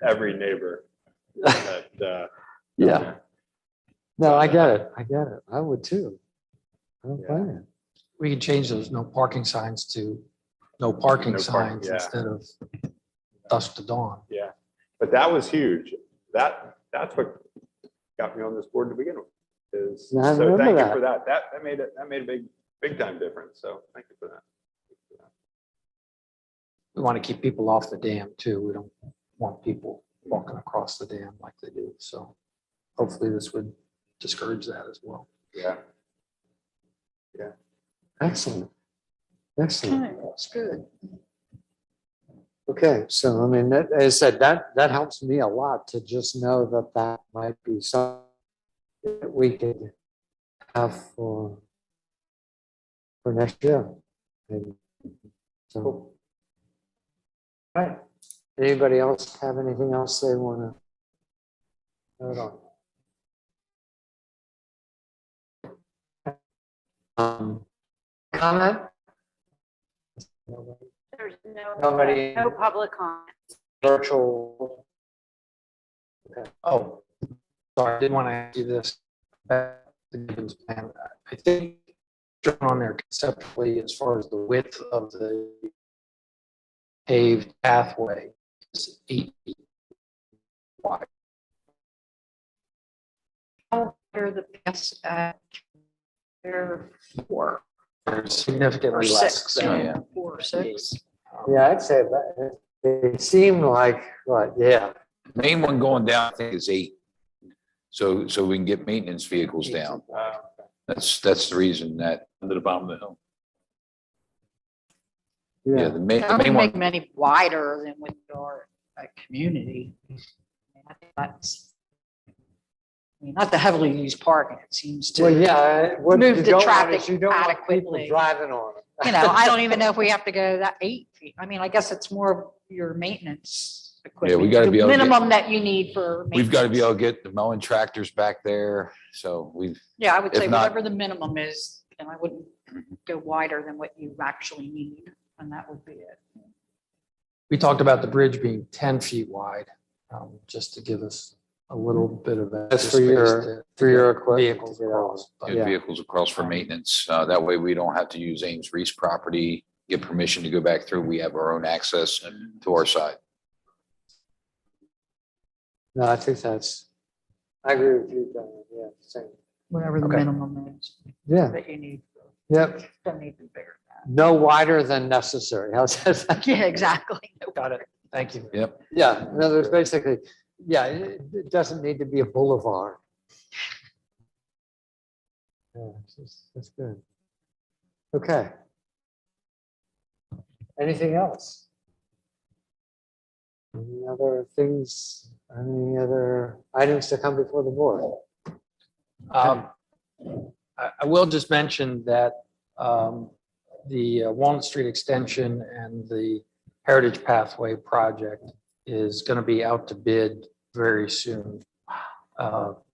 [SPEAKER 8] every neighbor. That,
[SPEAKER 2] Yeah. No, I get it. I get it. I would too. I don't blame you.
[SPEAKER 7] We can change those no parking signs to no parking
[SPEAKER 8] No parking,
[SPEAKER 7] signs
[SPEAKER 8] yeah.
[SPEAKER 7] instead of dusk to dawn.
[SPEAKER 8] Yeah, but that was huge. That's what got me on this board to begin with. Is,
[SPEAKER 2] Yeah, I
[SPEAKER 8] so
[SPEAKER 2] remember
[SPEAKER 8] thank you
[SPEAKER 2] that.
[SPEAKER 8] for that. That made a big time difference. So thank you for that.
[SPEAKER 7] We want to keep people off the dam too. We don't want people walking across the dam like they do. So hopefully this would discourage that as well.
[SPEAKER 8] Yeah.
[SPEAKER 2] Excellent. Excellent.
[SPEAKER 6] That's good.
[SPEAKER 2] Okay, so I mean, as I said, that helps me a lot to just know that that might be something that we could have for next year. And so, all right. Anybody else have anything else they want to note on? Comment?
[SPEAKER 3] There's
[SPEAKER 2] Nobody-
[SPEAKER 3] no public comment.
[SPEAKER 2] Virtual.
[SPEAKER 7] Oh, sorry, I didn't want to ask you this. The Gibbons plan. I think drawn on there conceptually as far as the width of the paved pathway is 8 feet wide.
[SPEAKER 6] How are the best at? They're 4
[SPEAKER 7] Or significantly
[SPEAKER 6] or
[SPEAKER 7] less.
[SPEAKER 6] 6.
[SPEAKER 5] Oh, yeah.
[SPEAKER 6] 4 or 6.
[SPEAKER 2] Yeah, I'd say that they seem like, what, yeah.
[SPEAKER 5] Main one going down, I think is 8. So we can get maintenance vehicles down. That's the reason that,
[SPEAKER 4] Under the bottom of the hill.
[SPEAKER 5] yeah, the main,
[SPEAKER 6] I
[SPEAKER 5] the
[SPEAKER 6] don't
[SPEAKER 5] main
[SPEAKER 6] make
[SPEAKER 5] one,
[SPEAKER 6] them any wider than what you are a community. I think that's, I mean, not the heavily used parking, it seems
[SPEAKER 2] Well,
[SPEAKER 6] to,
[SPEAKER 2] yeah. What
[SPEAKER 6] Move
[SPEAKER 2] you
[SPEAKER 6] the
[SPEAKER 2] don't want
[SPEAKER 6] traffic
[SPEAKER 2] is you don't want people
[SPEAKER 6] adequately.
[SPEAKER 2] driving on it.
[SPEAKER 6] you know, I don't even know if we have to go that 8 feet. I mean, I guess it's more of your maintenance equipment.
[SPEAKER 5] we gotta
[SPEAKER 6] the
[SPEAKER 5] be able to get-
[SPEAKER 6] Minimum that you need for.
[SPEAKER 5] we've got to be
[SPEAKER 6] maintenance.
[SPEAKER 5] able to get the mowing tractors back there. So we've,
[SPEAKER 6] Yeah, I would
[SPEAKER 5] if
[SPEAKER 6] say
[SPEAKER 5] not-
[SPEAKER 6] whatever the minimum is, and I wouldn't go wider than what you actually need, and that would be it.
[SPEAKER 7] We talked about the bridge being 10 feet wide, just to give us a little bit of.
[SPEAKER 2] That's
[SPEAKER 7] extra
[SPEAKER 2] for your-
[SPEAKER 7] space to
[SPEAKER 2] for your
[SPEAKER 7] get
[SPEAKER 2] equipment to
[SPEAKER 7] Vehicles
[SPEAKER 2] get
[SPEAKER 7] across.
[SPEAKER 2] over.
[SPEAKER 5] get
[SPEAKER 2] Yeah.
[SPEAKER 5] vehicles across for maintenance. That way we don't have to use Ames Reese property, get permission to go back through. We have our own access to our side.
[SPEAKER 2] No, I think I agree with you, Diane. Yeah, same.
[SPEAKER 6] Whatever the
[SPEAKER 7] Okay.
[SPEAKER 6] minimum is
[SPEAKER 2] Yeah,
[SPEAKER 6] that you need.
[SPEAKER 2] yep.
[SPEAKER 6] Doesn't need to be bigger
[SPEAKER 2] No wider than necessary. How's that?
[SPEAKER 6] than that. Yeah, exactly.
[SPEAKER 7] Got it. Thank you.
[SPEAKER 5] Yep.
[SPEAKER 2] Yeah, in other words, basically, yeah, it doesn't need to be a boulevard. Yeah, that's good. Okay. Anything else? Any other things, any other items to come before the board?
[SPEAKER 7] I will just mention that the Walnut Street Extension and the Heritage Pathway project is going to be out to bid very soon.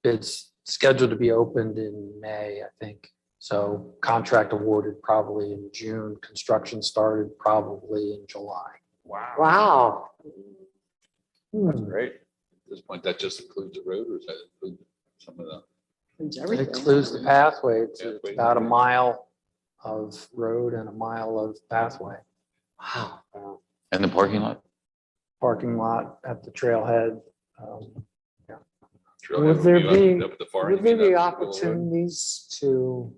[SPEAKER 7] Bids scheduled to be opened in May, I think. So contract awarded probably in June. Construction started probably in July.
[SPEAKER 2] Wow.
[SPEAKER 8] That's
[SPEAKER 2] Hmm.
[SPEAKER 8] great.
[SPEAKER 4] At this point, that just includes the road or does that include some of the?
[SPEAKER 7] It includes the pathway. It's
[SPEAKER 4] Yeah, wait.
[SPEAKER 7] about a mile of road and a mile of pathway.
[SPEAKER 2] Wow.
[SPEAKER 5] And the parking lot?
[SPEAKER 7] Parking lot at the trailhead.
[SPEAKER 2] Would there be-
[SPEAKER 4] Up at the far
[SPEAKER 2] Would
[SPEAKER 4] end,
[SPEAKER 2] there
[SPEAKER 4] you mean
[SPEAKER 2] be
[SPEAKER 4] up the road?
[SPEAKER 2] opportunities to,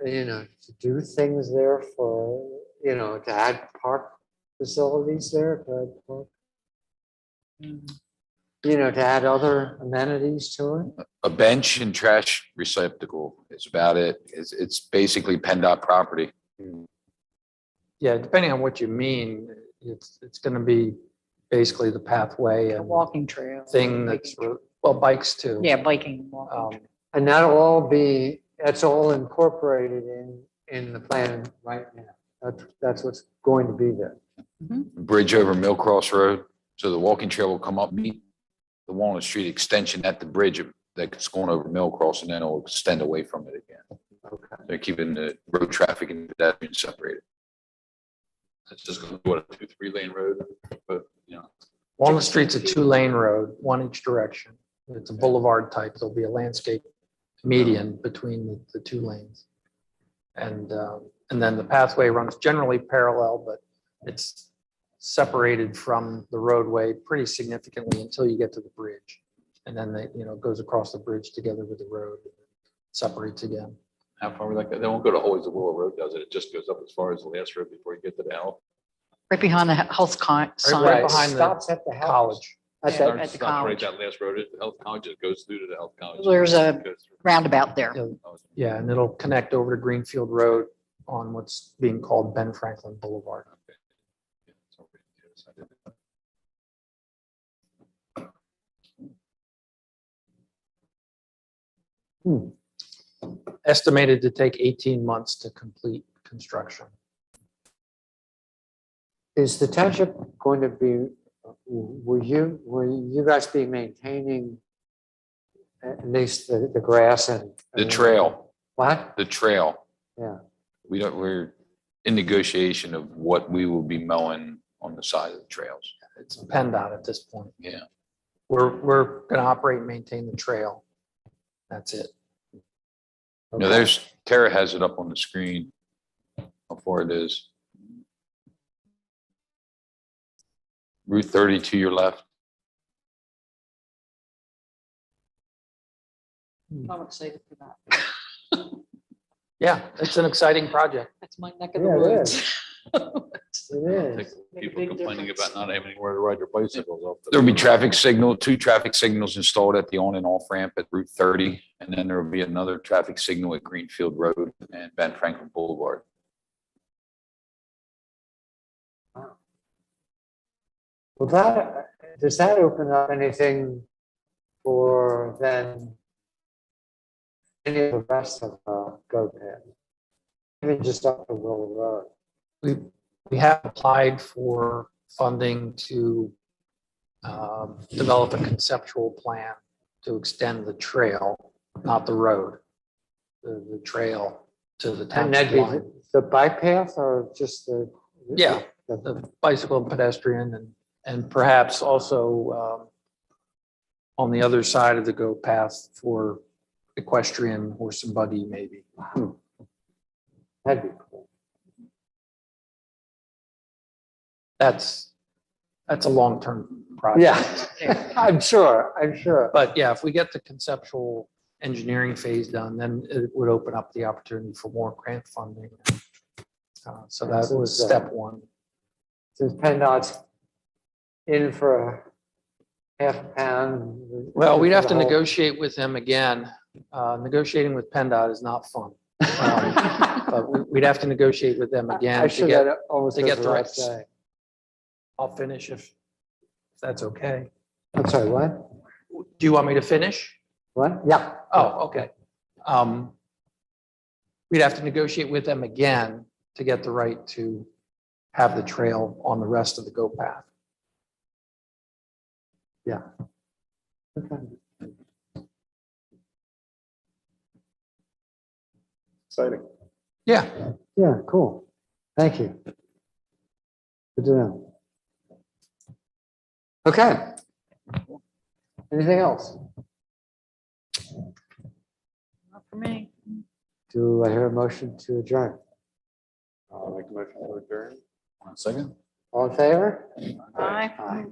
[SPEAKER 2] to do things there for, to add park facilities there, to add park? To add other amenities to it?
[SPEAKER 5] A bench and trash receptacle is about it. It's basically PennDOT property.
[SPEAKER 7] Yeah, depending on what you mean, it's going to be basically the pathway
[SPEAKER 6] A
[SPEAKER 7] and
[SPEAKER 6] walking trail.
[SPEAKER 7] thing that's, well, bikes too.
[SPEAKER 6] Yeah, biking, and walking.
[SPEAKER 2] And that'll all be, that's all incorporated in the plan right now. That's what's going to be there.
[SPEAKER 5] Bridge over Millcross Road. So the walking trail will come up, meet the Walnut Street extension at the bridge that's going over Millcross, and then it'll extend away from it again.
[SPEAKER 2] Okay.
[SPEAKER 5] They're keeping the road traffic and pedestrians separated.
[SPEAKER 4] It's just going to be what, a 2-3 lane road, but,
[SPEAKER 7] Walnut Street's a 2-lane road, one each direction. It's a boulevard type. There'll be a landscape median between the two lanes. And then the pathway runs generally parallel, but it's separated from the roadway pretty significantly until you get to the bridge. And then it goes across the bridge together with the road, separates again.
[SPEAKER 4] How far would that go? They won't go to always the Willow Road, does it? It just goes up as far as the last road before you get to the L.
[SPEAKER 6] Right behind the health sign.
[SPEAKER 7] Right behind the
[SPEAKER 2] Stops at the house.
[SPEAKER 7] college.
[SPEAKER 6] At the
[SPEAKER 4] Starts right
[SPEAKER 6] college.
[SPEAKER 4] that last road at the health college, it goes through to the health college.
[SPEAKER 6] There's a
[SPEAKER 4] Goes through.
[SPEAKER 6] roundabout there.
[SPEAKER 7] Yeah, and it'll connect over to Greenfield Road on what's being called Ben Franklin Boulevard.
[SPEAKER 4] Yeah, it's over here, so I did that.
[SPEAKER 7] Estimated to take 18 months to complete construction.
[SPEAKER 2] Is the township going to be, will you guys be maintaining at least the grass and?
[SPEAKER 5] The trail,
[SPEAKER 2] What?
[SPEAKER 5] the trail.
[SPEAKER 2] Yeah.
[SPEAKER 5] We're in negotiation of what we will be mowing on the side of the trails.
[SPEAKER 7] It's PennDOT at this point.
[SPEAKER 5] Yeah.
[SPEAKER 7] We're going to operate and maintain the trail. That's it.
[SPEAKER 5] You know, Tara has it up on the screen. How far it is. Route 30 to your left.
[SPEAKER 6] I'm excited for that.
[SPEAKER 7] Yeah, it's an exciting project.
[SPEAKER 6] That's my neck of the
[SPEAKER 2] Yeah, it
[SPEAKER 6] woods.
[SPEAKER 2] It is.
[SPEAKER 4] People complaining about not having anywhere to ride their bicycles off.
[SPEAKER 5] There'll be two traffic signals installed at the on and off ramp at Route 30. And then there will be another traffic signal at Greenfield Road and Ben Franklin Boulevard.
[SPEAKER 2] Well, does that open up anything for then any of the rest of Go Ahead? Even just up the Willow Road?
[SPEAKER 7] We have applied for funding to develop a conceptual plan to extend the trail, not the road, the trail to the
[SPEAKER 2] And that'd
[SPEAKER 7] township
[SPEAKER 2] be
[SPEAKER 7] line.
[SPEAKER 2] the bike path or just the?
[SPEAKER 7] Yeah.
[SPEAKER 2] the-
[SPEAKER 7] The bicycle and pedestrian and perhaps also on the other side of the go path for equestrian, horse and buggy maybe.
[SPEAKER 2] That'd be cool.
[SPEAKER 7] That's a long-term project.
[SPEAKER 2] Yeah, I'm sure.
[SPEAKER 7] But yeah, if we get the conceptual engineering phase done, then it would open up the opportunity for more grant funding. So that was step one.
[SPEAKER 2] Since PennDOT's in for a half pound.
[SPEAKER 7] Well, we'd have to
[SPEAKER 2] the whole-
[SPEAKER 7] negotiate with them again. Negotiating with PennDOT is not fun. But we'd have to negotiate with them again
[SPEAKER 2] I
[SPEAKER 7] to
[SPEAKER 2] should
[SPEAKER 7] get,
[SPEAKER 2] have almost
[SPEAKER 7] to get
[SPEAKER 2] goes
[SPEAKER 7] the
[SPEAKER 2] without
[SPEAKER 7] right-
[SPEAKER 2] saying.
[SPEAKER 7] I'll finish if that's okay.
[SPEAKER 2] I'm sorry, what?
[SPEAKER 7] Do you want me to finish?
[SPEAKER 2] What? Yeah.
[SPEAKER 7] Oh, okay. We'd have to negotiate with them again to get the right to have the trail on the rest of the go path.
[SPEAKER 2] Okay.
[SPEAKER 8] Exciting.
[SPEAKER 7] Yeah.
[SPEAKER 2] Yeah, cool. Thank you. Good to know. Okay. Anything else?
[SPEAKER 6] Not for me.
[SPEAKER 2] Do I hear a motion to adjourn?
[SPEAKER 8] I'll make a motion to adjourn.
[SPEAKER 4] 1 second.
[SPEAKER 2] All in favor?
[SPEAKER 6] Bye.
[SPEAKER 2] Aye.